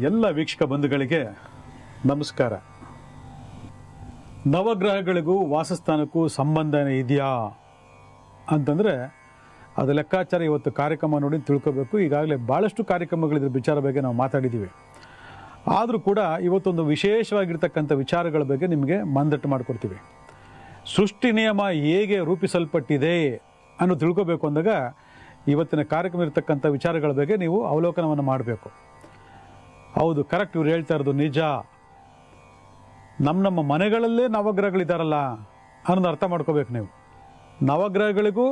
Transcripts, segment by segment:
ಎಲ್ಲ ವೀಕ್ಷಕ ಬಂಧುಗಳಿಗೆ ನಮಸ್ಕಾರ. ನವಗ್ರಹಗಳಿಗೂ ವಾಸಸ್ಥಾನಕ್ಕೂ ಸಂಬಂಧ ಇದೆಯಾ ಅಂತಂದರೆ ಅದು ಲೆಕ್ಕಾಚಾರ ಇವತ್ತು ಕಾರ್ಯಕ್ರಮ ನೋಡಿ ತಿಳ್ಕೋಬೇಕು. ಈಗಾಗಲೇ ಭಾಳಷ್ಟು ಕಾರ್ಯಕ್ರಮಗಳಿದ್ರ ವಿಚಾರ ಬಗ್ಗೆ ನಾವು ಮಾತಾಡಿದ್ದೀವಿ. ಆದರೂ ಕೂಡ ಇವತ್ತೊಂದು ವಿಶೇಷವಾಗಿರ್ತಕ್ಕಂಥ ವಿಚಾರಗಳ ಬಗ್ಗೆ ನಿಮಗೆ ಮಂದಟ್ಟು ಮಾಡಿಕೊಡ್ತೀವಿ. ಸೃಷ್ಟಿ ನಿಯಮ ಹೇಗೆ ರೂಪಿಸಲ್ಪಟ್ಟಿದೆ ಅನ್ನೋ ತಿಳ್ಕೋಬೇಕು ಅಂದಾಗ ಇವತ್ತಿನ ಕಾರ್ಯಕ್ರಮ ಇರತಕ್ಕಂಥ ವಿಚಾರಗಳ ಬಗ್ಗೆ ನೀವು ಅವಲೋಕನವನ್ನು ಮಾಡಬೇಕು. ಹೌದು, ಕರೆಕ್ಟ್, ಇವ್ರು ಹೇಳ್ತಾ ಇರೋದು ನಿಜ. ನಮ್ಮ ಮನೆಗಳಲ್ಲೇ ನವಗ್ರಹಗಳಿದ್ದಾರಲ್ಲ ಅನ್ನೋದು ಅರ್ಥ ಮಾಡ್ಕೋಬೇಕು ನೀವು. ನವಗ್ರಹಗಳಿಗೂ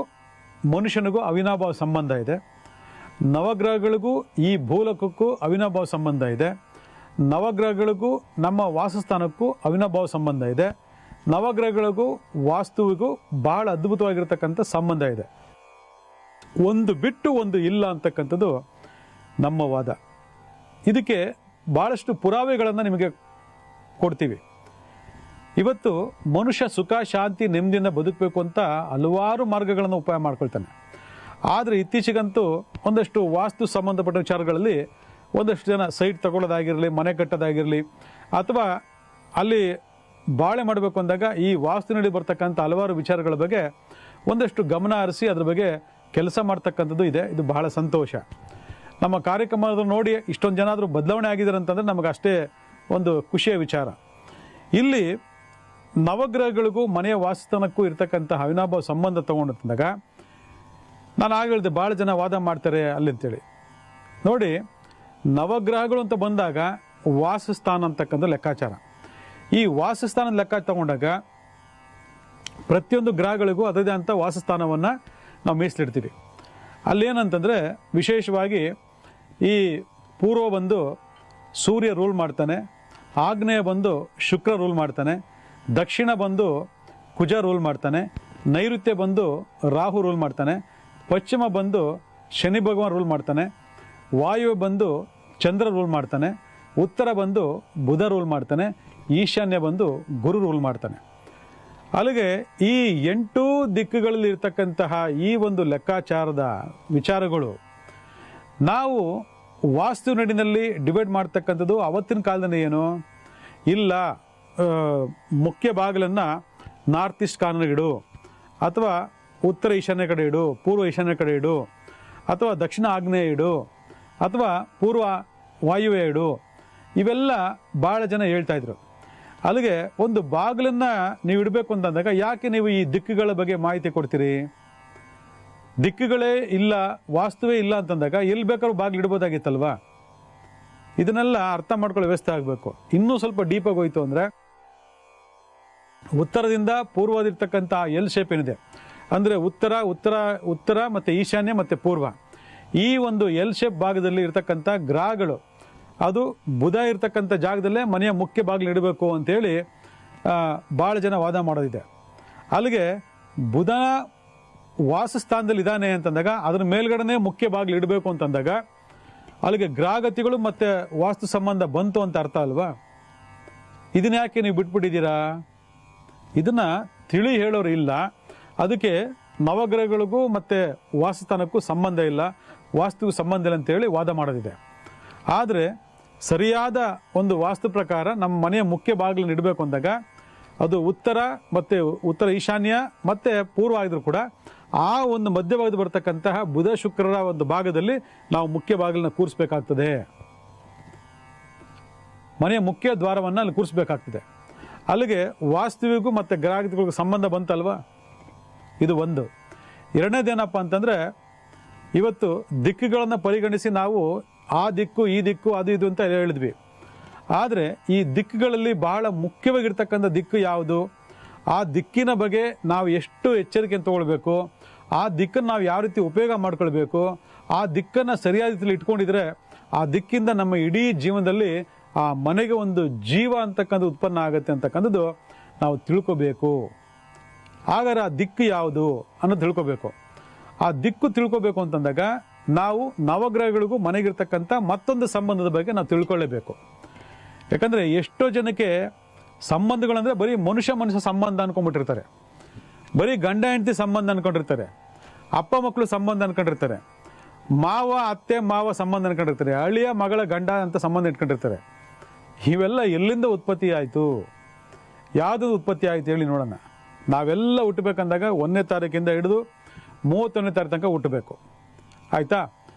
ಮನುಷ್ಯನಿಗೂ ಅವಿನಾಭಾವ ಸಂಬಂಧ ಇದೆ. ನವಗ್ರಹಗಳಿಗೂ ಈ ಭೂಲೋಕಕ್ಕೂ ಅವಿನಾಭಾವ ಸಂಬಂಧ ಇದೆ. ನವಗ್ರಹಗಳಿಗೂ ನಮ್ಮ ವಾಸಸ್ಥಾನಕ್ಕೂ ಅವಿನಾಭಾವ ಸಂಬಂಧ ಇದೆ. ನವಗ್ರಹಗಳಿಗೂ ವಾಸ್ತುವಿಗೂ ಬಹಳ ಅದ್ಭುತವಾಗಿರ್ತಕ್ಕಂಥ ಸಂಬಂಧ ಇದೆ. ಒಂದು ಬಿಟ್ಟು ಒಂದು ಇಲ್ಲ ಅಂತಕ್ಕಂಥದ್ದು ನಮ್ಮ ವಾದ. ಇದಕ್ಕೆ ಭಾಳಷ್ಟು ಪುರಾವೆಗಳನ್ನು ನಿಮಗೆ ಕೊಡ್ತೀವಿ. ಇವತ್ತು ಮನುಷ್ಯ ಸುಖ ಶಾಂತಿ ನೆಮ್ಮದಿಯಿಂದ ಬದುಕಬೇಕು ಅಂತ ಹಲವಾರು ಮಾರ್ಗಗಳನ್ನು ಉಪಾಯ ಮಾಡ್ಕೊಳ್ತಾನೆ. ಆದರೆ ಇತ್ತೀಚೆಗಂತೂ ಒಂದಷ್ಟು ವಾಸ್ತು ಸಂಬಂಧಪಟ್ಟ ವಿಚಾರಗಳಲ್ಲಿ ಒಂದಷ್ಟು ಜನ ಸೈಟ್ ತಗೊಳ್ಳೋದಾಗಿರಲಿ, ಮನೆ ಕಟ್ಟೋದಾಗಿರಲಿ, ಅಥವಾ ಅಲ್ಲಿ ಬಾಳೆ ಮಾಡಬೇಕು ಅಂದಾಗ ಈ ವಾಸ್ತುನಲ್ಲಿ ಬರ್ತಕ್ಕಂಥ ಹಲವಾರು ವಿಚಾರಗಳ ಬಗ್ಗೆ ಒಂದಷ್ಟು ಗಮನ ಹರಿಸಿ ಅದ್ರ ಬಗ್ಗೆ ಕೆಲಸ ಮಾಡ್ತಕ್ಕಂಥದ್ದು ಇದೆ. ಇದು ಬಹಳ ಸಂತೋಷ. ನಮ್ಮ ಕಾರ್ಯಕ್ರಮದ ನೋಡಿ ಇಷ್ಟೊಂದು ಜನ ಆದರೂ ಬದಲಾವಣೆ ಆಗಿದ್ದಾರೆ ಅಂತಂದರೆ ನಮಗೆ ಅಷ್ಟೇ ಒಂದು ಖುಷಿಯ ವಿಚಾರ. ಇಲ್ಲಿ ನವಗ್ರಹಗಳಿಗೂ ಮನೆಯ ವಾಸಸ್ಥಾನಕ್ಕೂ ಇರ್ತಕ್ಕಂಥ ಅವಿನಾಭಾವ ಸಂಬಂಧ ತೊಗೊಂಡಂದಾಗ ನಾನು ಆಗ ಹೇಳಿದೆ ಭಾಳ ಜನ ವಾದ ಮಾಡ್ತಾರೆ ಅಲ್ಲಿ ಅಂತೇಳಿ. ನೋಡಿ, ನವಗ್ರಹಗಳು ಅಂತ ಬಂದಾಗ ವಾಸಸ್ಥಾನ ಅಂತಕ್ಕಂಥ ಲೆಕ್ಕಾಚಾರ. ಈ ವಾಸಸ್ಥಾನದ ಲೆಕ್ಕ ತಗೊಂಡಾಗ ಪ್ರತಿಯೊಂದು ಗ್ರಹಗಳಿಗೂ ಅದರದೇ ಅಂತ ವಾಸಸ್ಥಾನವನ್ನು ನಾವು ಮೀಸಲಿಡ್ತೀವಿ. ಅಲ್ಲೇನಂತಂದರೆ ವಿಶೇಷವಾಗಿ ಈ ಪೂರ್ವ ಬಂದು ಸೂರ್ಯ ರೂಲ್ ಮಾಡ್ತಾನೆ, ಆಗ್ನೇಯ ಬಂದು ಶುಕ್ರ ರೂಲ್ ಮಾಡ್ತಾನೆ, ದಕ್ಷಿಣ ಬಂದು ಕುಜ ರೂಲ್ ಮಾಡ್ತಾನೆ, ನೈಋತ್ಯ ಬಂದು ರಾಹು ರೂಲ್ ಮಾಡ್ತಾನೆ, ಪಶ್ಚಿಮ ಬಂದು ಶನಿ ಭಗವಾನ್ ರೂಲ್ ಮಾಡ್ತಾನೆ, ವಾಯು ಬಂದು ಚಂದ್ರ ರೂಲ್ ಮಾಡ್ತಾನೆ, ಉತ್ತರ ಬಂದು ಬುಧ ರೂಲ್ ಮಾಡ್ತಾನೆ, ಈಶಾನ್ಯ ಬಂದು ಗುರು ರೂಲ್ ಮಾಡ್ತಾನೆ. ಅಲ್ಲಿಗೆ ಈ 8 ದಿಕ್ಕುಗಳಲ್ಲಿ ಇರ್ತಕ್ಕಂತಹ ಈ ಒಂದು ಲೆಕ್ಕಾಚಾರದ ವಿಚಾರಗಳು ನಾವು ವಾಸ್ತುನಡಿನಲ್ಲಿ ಡಿವೈಡ್ ಮಾಡ್ತಕ್ಕಂಥದ್ದು ಅವತ್ತಿನ ಕಾಲದಲ್ಲಿ ಏನು ಇಲ್ಲ. ಮುಖ್ಯ ಬಾಗಿಲನ್ನು ನಾರ್ತ್ ಈಸ್ಟ್ ಕಾರ್ನರ್ ಇಡು, ಅಥವಾ ಉತ್ತರ ಈಶಾನ್ಯ ಕಡೆ ಇಡು, ಪೂರ್ವ ಈಶಾನ್ಯ ಕಡೆ ಇಡು, ಅಥವಾ ದಕ್ಷಿಣ ಆಗ್ನೇಯ ಇಡು, ಅಥವಾ ಪೂರ್ವ ವಾಯುವ್ಯ ಇಡು, ಇವೆಲ್ಲ ಭಾಳ ಜನ ಹೇಳ್ತಾ ಇದ್ರು. ಅಲ್ಲಿಗೆ ಒಂದು ಬಾಗಿಲನ್ನು ನೀವು ಇಡಬೇಕು ಅಂತಂದಾಗ ಯಾಕೆ ನೀವು ಈ ದಿಕ್ಕುಗಳ ಬಗ್ಗೆ ಮಾಹಿತಿ ಕೊಡ್ತೀರಿ? ದಿಕ್ಕುಗಳೇ ಇಲ್ಲ, ವಾಸ್ತುವೇ ಇಲ್ಲ ಅಂತಂದಾಗ ಎಲ್ಲಿ ಬೇಕಾದ್ರೂ ಬಾಗಿಲು ಇಡ್ಬೋದಾಗಿತ್ತಲ್ವಾ? ಇದನ್ನೆಲ್ಲ ಅರ್ಥ ಮಾಡ್ಕೊಳ್ಳೋ ವ್ಯವಸ್ಥೆ ಆಗಬೇಕು. ಇನ್ನೂ ಸ್ವಲ್ಪ ಡೀಪಾಗಿ ಹೋಯ್ತು ಅಂದರೆ ಉತ್ತರದಿಂದ ಪೂರ್ವದಿರ್ತಕ್ಕಂಥ ಎಲ್ ಶೇಪ್ ಏನಿದೆ ಅಂದರೆ ಉತ್ತರ ಮತ್ತು ಈಶಾನ್ಯ ಮತ್ತು ಪೂರ್ವ, ಈ ಒಂದು ಎಲ್ ಶೇಪ್ ಭಾಗದಲ್ಲಿ ಇರ್ತಕ್ಕಂಥ ಗ್ರಹಗಳು ಅದು ಬುಧ ಇರ್ತಕ್ಕಂಥ ಜಾಗದಲ್ಲೇ ಮನೆಯ ಮುಖ್ಯ ಬಾಗಿಲು ಇಡಬೇಕು ಅಂತೇಳಿ ಭಾಳ ಜನ ವಾದ ಮಾಡೋದಿದೆ. ಅಲ್ಲಿಗೆ ಬುಧ ವಾಸಸ್ಥಾನದಲ್ಲಿ ಇದ್ದಾನೆ ಅಂತಂದಾಗ ಅದ್ರ ಮೇಲ್ಗಡೆನೇ ಮುಖ್ಯ ಬಾಗಿಲು ಇಡಬೇಕು ಅಂತಂದಾಗ ಅಲ್ಲಿಗೆ ಗ್ರಹಗತಿಗಳು ಮತ್ತು ವಾಸ್ತು ಸಂಬಂಧ ಬಂತು ಅಂತ ಅರ್ಥ ಅಲ್ವಾ? ಇದನ್ನ ಯಾಕೆ ನೀವು ಬಿಟ್ಬಿಟ್ಟಿದ್ದೀರಾ? ಇದನ್ನು ತಿಳಿ ಹೇಳೋರು ಇಲ್ಲ. ಅದಕ್ಕೆ ನವಗ್ರಹಗಳಿಗೂ ಮತ್ತು ವಾಸಸ್ಥಾನಕ್ಕೂ ಸಂಬಂಧ ಇಲ್ಲ, ವಾಸ್ತುವಿಗೂ ಸಂಬಂಧ ಇಲ್ಲ ಅಂತೇಳಿ ವಾದ ಮಾಡೋದಿದೆ. ಆದರೆ ಸರಿಯಾದ ಒಂದು ವಾಸ್ತು ಪ್ರಕಾರ ನಮ್ಮ ಮನೆಯ ಮುಖ್ಯ ಬಾಗಿಲನ್ನು ಇಡಬೇಕು ಅಂದಾಗ ಅದು ಉತ್ತರ ಈಶಾನ್ಯ ಮತ್ತು ಪೂರ್ವ ಆಗಿದ್ರು ಕೂಡ ಆ ಒಂದು ಮಧ್ಯಭಾಗದ ಬರ್ತಕ್ಕಂತಹ ಬುಧ ಶುಕ್ರರ ಒಂದು ಭಾಗದಲ್ಲಿ ನಾವು ಮುಖ್ಯ ಬಾಗಿಲನ್ನ ಕೂರಿಸ್ಬೇಕಾಗ್ತದೆ. ಮನೆಯ ಮುಖ್ಯ ದ್ವಾರವನ್ನು ಅಲ್ಲಿ ಕೂರಿಸ್ಬೇಕಾಗ್ತದೆ. ಅಲ್ಲಿಗೆ ವಾಸ್ತುವಿಗೂ ಮತ್ತು ಗ್ರಹಗಳಿಗೂ ಸಂಬಂಧ ಬಂತಲ್ವಾ? ಇದು ಒಂದು. ಎರಡನೇದೇನಪ್ಪ ಅಂತಂದರೆ ಇವತ್ತು ದಿಕ್ಕುಗಳನ್ನು ಪರಿಗಣಿಸಿ ನಾವು ಆ ದಿಕ್ಕು ಈ ದಿಕ್ಕು ಅದು ಇದು ಅಂತ ಹೇಳಿದ್ವಿ. ಆದರೆ ಈ ದಿಕ್ಕುಗಳಲ್ಲಿ ಬಹಳ ಮುಖ್ಯವಾಗಿರ್ತಕ್ಕಂಥ ದಿಕ್ಕು ಯಾವುದು, ಆ ದಿಕ್ಕಿನ ಬಗ್ಗೆ ನಾವು ಎಷ್ಟು ಎಚ್ಚರಿಕೆಯನ್ನು ತಗೊಳ್ಬೇಕು, ಆ ದಿಕ್ಕನ್ನು ನಾವು ಯಾವ ರೀತಿ ಉಪಯೋಗ ಮಾಡ್ಕೊಳ್ಬೇಕು, ಆ ದಿಕ್ಕನ್ನು ಸರಿಯಾದ ರೀತಿಯಲ್ಲಿ ಇಟ್ಕೊಂಡಿದ್ರೆ ಆ ದಿಕ್ಕಿಂದ ನಮ್ಮ ಇಡೀ ಜೀವನದಲ್ಲಿ ಆ ಮನೆಗೆ ಒಂದು ಜೀವ ಅಂತಕ್ಕಂಥ ಉತ್ಪನ್ನ ಆಗುತ್ತೆ ಅಂತಕ್ಕಂಥದ್ದು ನಾವು ತಿಳ್ಕೋಬೇಕು. ಹಾಗಾದ್ರೆ ಆ ದಿಕ್ಕು ಯಾವುದು ಅನ್ನೋದು ತಿಳ್ಕೋಬೇಕು. ಆ ದಿಕ್ಕು ತಿಳ್ಕೋಬೇಕು ಅಂತಂದಾಗ ನಾವು ನವಗ್ರಹಗಳಿಗೂ ಮನೆಗಿರ್ತಕ್ಕಂಥ ಮತ್ತೊಂದು ಸಂಬಂಧದ ಬಗ್ಗೆ ನಾವು ತಿಳ್ಕೊಳ್ಳೇಬೇಕು. ಯಾಕಂದರೆ ಎಷ್ಟೋ ಜನಕ್ಕೆ ಸಂಬಂಧಗಳಂದರೆ ಬರೀ ಮನುಷ್ಯ ಸಂಬಂಧ ಅನ್ಕೊಂಡ್ಬಿಟ್ಟಿರ್ತಾರೆ, ಬರೀ ಗಂಡ ಹೆಂಡತಿ ಸಂಬಂಧ ಅನ್ಕೊಂಡಿರ್ತಾರೆ, ಅಪ್ಪ ಮಕ್ಕಳು ಸಂಬಂಧ ಅನ್ಕೊಂಡಿರ್ತಾರೆ. ಮಾವ ಅತ್ತೆ ಮಾವ ಸಂಬಂಧ ಇಟ್ಕೊಂಡಿರ್ತಾರೆ, ಅಳಿಯ ಮಗಳ ಗಂಡ ಅಂತ ಸಂಬಂಧ ಇಟ್ಕೊಂಡಿರ್ತಾರೆ. ಇವೆಲ್ಲ ಎಲ್ಲಿಂದ ಉತ್ಪತ್ತಿ ಆಯಿತು? ಯಾವುದು ಉತ್ಪತ್ತಿ ಆಯಿತು ಹೇಳಿ ನೋಡೋಣ. ನಾವೆಲ್ಲ ಹುಟ್ಟಬೇಕಂದಾಗ 1ನೇ ತಾರೀಕಿಂದ ಹಿಡಿದು 31ನೇ ತಾರೀಕು ತನಕ ಹುಟ್ಟಬೇಕು. ಆಯಿತಾ?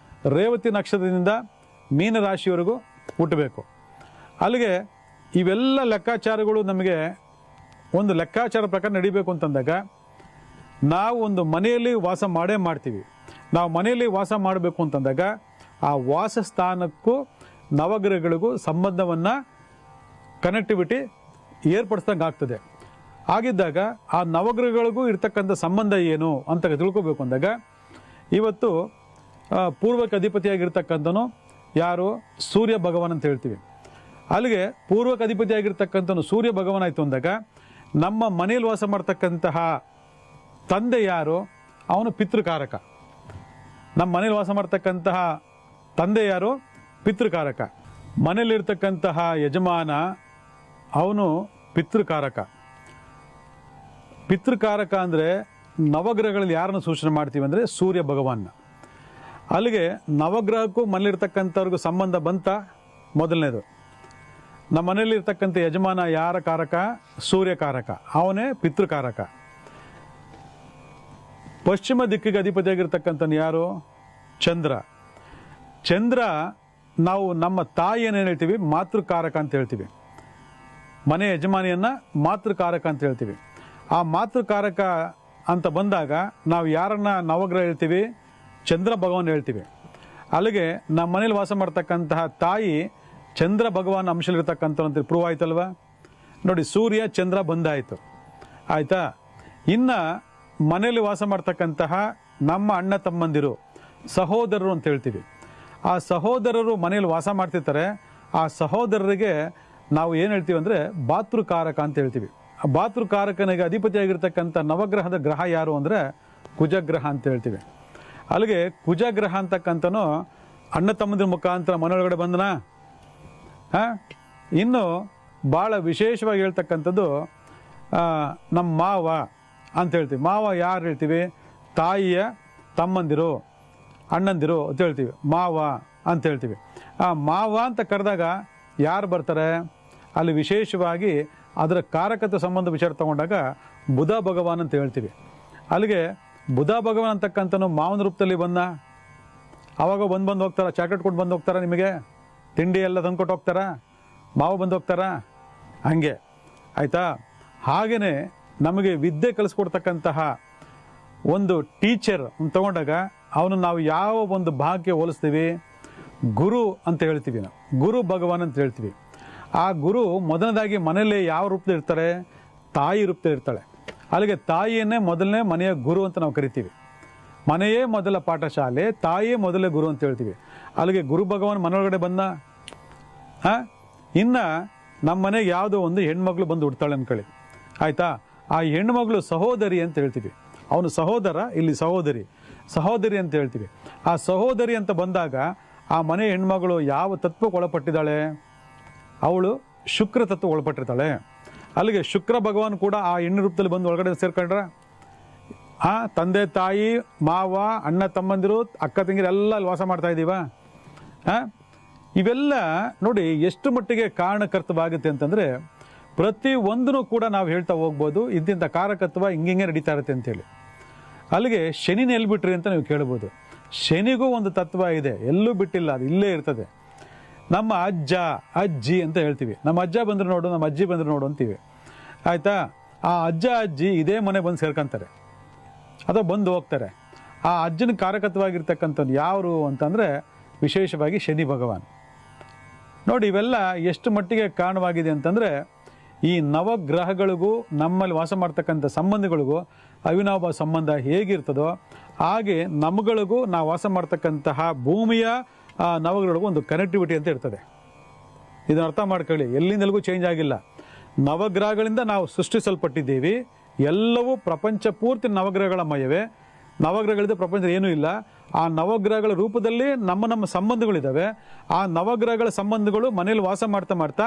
ರೇವತಿ ನಕ್ಷತ್ರದಿಂದ ಮೀನ ರಾಶಿಯವರೆಗೂ ಹುಟ್ಟಬೇಕು. ಅಲ್ಲಿಗೆ ಇವೆಲ್ಲ ಲೆಕ್ಕಾಚಾರಗಳು ನಮಗೆ ಒಂದು ಲೆಕ್ಕಾಚಾರ ಪ್ರಕಾರ ನಡಿಬೇಕು ಅಂತಂದಾಗ ನಾವು ಒಂದು ಮನೆಯಲ್ಲಿ ವಾಸ ಮಾಡೇ ಮಾಡ್ತೀವಿ. ನಾವು ಮನೆಯಲ್ಲಿ ವಾಸ ಮಾಡಬೇಕು ಅಂತಂದಾಗ ಆ ವಾಸಸ್ಥಾನಕ್ಕೂ ನವಗ್ರಹಗಳಿಗೂ ಸಂಬಂಧವನ್ನು ಕನೆಕ್ಟಿವಿಟಿ ಏರ್ಪಡಿಸ್ದಂಗೆ ಆಗ್ತದೆ. ಆಗಿದ್ದಾಗ ಆ ನವಗ್ರಹಗಳಿಗೂ ಇರ್ತಕ್ಕಂಥ ಸಂಬಂಧ ಏನು ಅಂತ ತಿಳ್ಕೊಬೇಕು ಅಂದಾಗ ಇವತ್ತು ಪೂರ್ವಕ್ಕೆ ಅಧಿಪತಿಯಾಗಿರ್ತಕ್ಕಂಥನು ಯಾರು? ಸೂರ್ಯ ಭಗವಾನ್ ಅಂತ ಹೇಳ್ತೀವಿ. ಅಲ್ಲಿಗೆ ಪೂರ್ವಕ್ಕೆ ಅಧಿಪತಿಯಾಗಿರ್ತಕ್ಕಂಥನು ಸೂರ್ಯ ಭಗವಾನ್ ಆಯಿತು ಅಂದಾಗ ನಮ್ಮ ಮನೆಯಲ್ಲಿ ವಾಸ ಮಾಡ್ತಕ್ಕಂತಹ ತಂದೆ ಯಾರು? ಅವನು ಪಿತೃಕಾರಕ. ನಮ್ಮ ಮನೇಲಿ ವಾಸ ಮಾಡ್ತಕ್ಕಂತಹ ತಂದೆ ಯಾರು? ಪಿತೃಕಾರಕ. ಮನೇಲಿರ್ತಕ್ಕಂತಹ ಯಜಮಾನ ಅವನು ಪಿತೃಕಾರಕ. ಪಿತೃಕಾರಕ ಅಂದರೆ ನವಗ್ರಹಗಳಲ್ಲಿ ಯಾರನ್ನು ಸೂಚನೆ ಮಾಡ್ತೀವಿ ಅಂದರೆ ಸೂರ್ಯ ಭಗವಾನ್ನ. ಅಲ್ಲಿಗೆ ನವಗ್ರಹಕ್ಕೂ ಮನೇಲಿರ್ತಕ್ಕಂಥವ್ರಿಗೂ ಸಂಬಂಧ ಬಂತ? ಮೊದಲನೇದು. ನಮ್ಮ ಮನೆಯಲ್ಲಿರ್ತಕ್ಕಂಥ ಯಜಮಾನ ಯಾರ ಕಾರಕ? ಸೂರ್ಯಕಾರಕ. ಅವನೇ ಪಿತೃಕಾರಕ. ಪಶ್ಚಿಮ ದಿಕ್ಕಿಗೆ ಅಧಿಪತಿಯಾಗಿರ್ತಕ್ಕಂಥನು ಯಾರು? ಚಂದ್ರ. ಚಂದ್ರ ನಾವು ನಮ್ಮ ತಾಯಿಯನ್ನು ಏನು ಹೇಳ್ತೀವಿ? ಮಾತೃಕಾರಕ ಅಂತ ಹೇಳ್ತೀವಿ. ಮನೆ ಯಜಮಾನಿಯನ್ನು ಮಾತೃಕಾರಕ ಅಂತ ಹೇಳ್ತೀವಿ. ಆ ಮಾತೃಕಾರಕ ಅಂತ ಬಂದಾಗ ನಾವು ಯಾರನ್ನ ನವಗ್ರಹ ಹೇಳ್ತೀವಿ? ಚಂದ್ರ ಭಗವಾನ್ ಹೇಳ್ತೀವಿ. ಅಲ್ಲಿಗೆ ನಮ್ಮ ಮನೇಲಿ ವಾಸ ಮಾಡ್ತಕ್ಕಂತಹ ತಾಯಿ ಚಂದ್ರ ಭಗವಾನ್ ಅಂಶಲಿರ್ತಕ್ಕಂಥ ಅಂತ ಪ್ರೂವ್ ಆಯ್ತಲ್ವ? ನೋಡಿ, ಸೂರ್ಯ ಚಂದ್ರ ಬಂದಾಯಿತು. ಆಯಿತಾ? ಇನ್ನು ಮನೆಯಲ್ಲಿ ವಾಸ ಮಾಡ್ತಕ್ಕಂತಹ ನಮ್ಮ ಅಣ್ಣ ತಮ್ಮಂದಿರು, ಸಹೋದರರು ಅಂತ ಹೇಳ್ತೀವಿ. ಆ ಸಹೋದರರು ಮನೆಯಲ್ಲಿ ವಾಸ ಮಾಡ್ತಿರ್ತಾರೆ. ಆ ಸಹೋದರರಿಗೆ ನಾವು ಏನು ಹೇಳ್ತೀವಿ ಅಂದರೆ ಭಾತೃಕಾರಕ ಅಂತ ಹೇಳ್ತೀವಿ. ಆ ಭಾತೃಕಾರಕನಿಗೆ ಅಧಿಪತಿಯಾಗಿರ್ತಕ್ಕಂಥ ನವಗ್ರಹದ ಗ್ರಹ ಯಾರು ಅಂದರೆ ಕುಜಗ್ರಹ ಅಂತ ಹೇಳ್ತೀವಿ. ಅಲ್ಲಿಗೆ ಕುಜಗ್ರಹ ಅಂತಕ್ಕಂಥನು ಅಣ್ಣ ತಮ್ಮಂದಿರ ಮುಖಾಂತರ ಮನೆಯೊಳಗಡೆ ಬಂದನ. ಇನ್ನು ಭಾಳ ವಿಶೇಷವಾಗಿ ಹೇಳ್ತಕ್ಕಂಥದ್ದು ನಮ್ಮ ಮಾವ ಅಂತ ಹೇಳ್ತೀವಿ. ಮಾವ ಯಾರು ಹೇಳ್ತೀವಿ? ತಾಯಿಯ ತಮ್ಮಂದಿರು, ಅಣ್ಣಂದಿರು ಅಂತ ಹೇಳ್ತೀವಿ. ಮಾವ ಅಂತ ಹೇಳ್ತೀವಿ. ಆ ಮಾವ ಅಂತ ಕರೆದಾಗ ಯಾರು ಬರ್ತಾರೆ? ಅಲ್ಲಿ ವಿಶೇಷವಾಗಿ ಅದರ ಕಾರಕತ್ವ ಸಂಬಂಧ ವಿಚಾರ ತಗೊಂಡಾಗ ಬುಧ ಭಗವಾನ್ ಅಂತ ಹೇಳ್ತೀವಿ. ಅಲ್ಲಿಗೆ ಬುಧ ಭಗವಾನ್ ಅಂತಕ್ಕಂಥನು ಮಾವನ ರೂಪದಲ್ಲಿ ಬಂದ. ಆವಾಗ ಬಂದು ಹೋಗ್ತಾರ, ಚಾಕ್ಲೇಟ್ ಕೊಟ್ಟು ಬಂದು ಹೋಗ್ತಾರ, ನಿಮಗೆ ತಿಂಡಿ ಎಲ್ಲ ತಂದ್ಕೊಟ್ಟು ಹೋಗ್ತಾರ, ಮಾವ ಬಂದು ಹೋಗ್ತಾರ. ಹಂಗೆ ಆಯಿತಾ? ಹಾಗೆಯೇ ನಮಗೆ ವಿದ್ಯೆ ಕಲಿಸ್ಕೊಡ್ತಕ್ಕಂತಹ ಒಂದು ಟೀಚರ್ ತಗೊಂಡಾಗ ಅವನು ನಾವು ಯಾವ ಒಂದು ಭಾಗಕ್ಕೆ ಹೋಲಿಸ್ತೀವಿ? ಗುರು ಅಂತ ಹೇಳ್ತೀವಿ. ನಾವು ಗುರು ಭಗವಾನ್ ಅಂತ ಹೇಳ್ತೀವಿ. ಆ ಗುರು ಮೊದಲನೇದಾಗಿ ಮನೆಯಲ್ಲೇ ಯಾವ ರೂಪದಲ್ಲಿ ಇರ್ತಾರೆ? ತಾಯಿ ರೂಪದಲ್ಲಿ ಇರ್ತಾಳೆ. ಅಲ್ಲಿಗೆ ತಾಯಿಯನ್ನೇ ಮೊದಲನೇ ಮನೆಯ ಗುರು ಅಂತ ನಾವು ಕರಿತೀವಿ. ಮನೆಯೇ ಮೊದಲ ಪಾಠಶಾಲೆ, ತಾಯಿಯೇ ಮೊದಲೇ ಗುರು ಅಂತ ಹೇಳ್ತೀವಿ. ಅಲ್ಲಿಗೆ ಗುರು ಭಗವಾನ್ ಮನೆಯೊಳಗಡೆ ಬಂದ. ಇನ್ನು ನಮ್ಮ ಮನೆಗೆ ಯಾವುದೋ ಒಂದು ಹೆಣ್ಮಗಳು ಬಂದು ಹುಡ್ತಾಳೆ ಅನ್ಕೊಳ್ಳಿ. ಆಯಿತಾ? ಆ ಹೆಣ್ಮಗಳು ಸಹೋದರಿ ಅಂತ ಹೇಳ್ತೀವಿ. ಅವನು ಸಹೋದರ, ಇಲ್ಲಿ ಸಹೋದರಿ ಅಂತ ಹೇಳ್ತೀವಿ. ಆ ಸಹೋದರಿ ಅಂತ ಬಂದಾಗ ಆ ಮನೆ ಹೆಣ್ಮಗಳು ಯಾವ ತತ್ವಕ್ಕೆ ಒಳಪಟ್ಟಿದ್ದಾಳೆ? ಅವಳು ಶುಕ್ರ ತತ್ವ ಒಳಪಟ್ಟಿರ್ತಾಳೆ. ಅಲ್ಲಿಗೆ ಶುಕ್ರ ಭಗವಾನ್ ಕೂಡ ಆ ಹೆಣ್ಣು ರೂಪದಲ್ಲಿ ಬಂದು ಒಳಗಡೆ ಸೇರ್ಕೊಂಡ್ರ. ತಂದೆ ತಾಯಿ, ಮಾವ, ಅಣ್ಣ ತಮ್ಮಂದಿರು, ಅಕ್ಕ ತಂಗಿರು ಎಲ್ಲ ಅಲ್ಲಿ ವಾಸ ಮಾಡ್ತಾ ಇದ್ದೀವ. ಇವೆಲ್ಲ ನೋಡಿ ಎಷ್ಟು ಮಟ್ಟಿಗೆ ಕಾರಣಕರ್ತವಾಗುತ್ತೆ ಅಂತಂದರೆ ಪ್ರತಿ ಒಂದೂ ಕೂಡ ನಾವು ಹೇಳ್ತಾ ಹೋಗ್ಬೋದು ಇಂತಿಂಥ ಕಾರಕತ್ವ ಹಿಂಗೆ ನಡೀತಾ ಇರುತ್ತೆ ಅಂತೇಳಿ. ಅಲ್ಲಿಗೆ ಶನಿನ ಎಲ್ಲಿ ಬಿಟ್ರಿ ಅಂತ ನೀವು ಕೇಳ್ಬೋದು. ಶನಿಗೂ ಒಂದು ತತ್ವ ಇದೆ, ಎಲ್ಲೂ ಬಿಟ್ಟಿಲ್ಲ, ಅದು ಇಲ್ಲೇ ಇರ್ತದೆ. ನಮ್ಮ ಅಜ್ಜ ಅಜ್ಜಿ ಅಂತ ಹೇಳ್ತೀವಿ. ನಮ್ಮ ಅಜ್ಜ ಬಂದರು ನೋಡು, ನಮ್ಮ ಅಜ್ಜಿ ಬಂದರು ನೋಡು ಅಂತೀವಿ. ಆಯಿತಾ? ಆ ಅಜ್ಜ ಅಜ್ಜಿ ಇದೇ ಮನೆ ಬಂದು ಸೇರ್ಕೊಂತಾರೆ ಅಥವಾ ಬಂದು ಹೋಗ್ತಾರೆ. ಆ ಅಜ್ಜನ ಕಾರಕತ್ವವಾಗಿರ್ತಕ್ಕಂಥದ್ದು ಯಾರು ಅಂತಂದರೆ ವಿಶೇಷವಾಗಿ ಶನಿ ಭಗವಾನ್. ನೋಡಿ, ಇವೆಲ್ಲ ಎಷ್ಟು ಮಟ್ಟಿಗೆ ಕಾರಣವಾಗಿದೆ ಅಂತಂದರೆ ಈ ನವಗ್ರಹಗಳಿಗೂ ನಮ್ಮಲ್ಲಿ ವಾಸ ಮಾಡ್ತಕ್ಕಂಥ ಸಂಬಂಧಗಳಿಗೂ ಅವಿನಾಭಾವ ಸಂಬಂಧ ಹೇಗಿರ್ತದೋ ಹಾಗೆ ನಮ್ಮಗಳಿಗೂ ನಾವು ವಾಸ ಮಾಡ್ತಕ್ಕಂತಹ ಭೂಮಿಯ ನವಗ್ರಹಗಳಿಗೂ ಒಂದು ಕನೆಕ್ಟಿವಿಟಿ ಅಂತ ಇರ್ತದೆ. ಇದನ್ನು ಅರ್ಥ ಮಾಡ್ಕೊಳ್ಳಿ. ಎಲ್ಲಿಂದೆಲ್ಗೂ ಚೇಂಜ್ ಆಗಿಲ್ಲ. ನವಗ್ರಹಗಳಿಂದ ನಾವು ಸೃಷ್ಟಿಸಲ್ಪಟ್ಟಿದ್ದೀವಿ. ಎಲ್ಲವೂ ಪ್ರಪಂಚ ಪೂರ್ತಿ ನವಗ್ರಹಗಳ ಮಯವೇ. ನವಗ್ರಹಗಳಿಂದ ಪ್ರಪಂಚ ಏನೂ ಇಲ್ಲ. ಆ ನವಗ್ರಹಗಳ ರೂಪದಲ್ಲಿ ನಮ್ಮ ಸಂಬಂಧಗಳಿದ್ದಾವೆ. ಆ ನವಗ್ರಹಗಳ ಸಂಬಂಧಗಳು ಮನೆಯಲ್ಲಿ ವಾಸ ಮಾಡ್ತಾ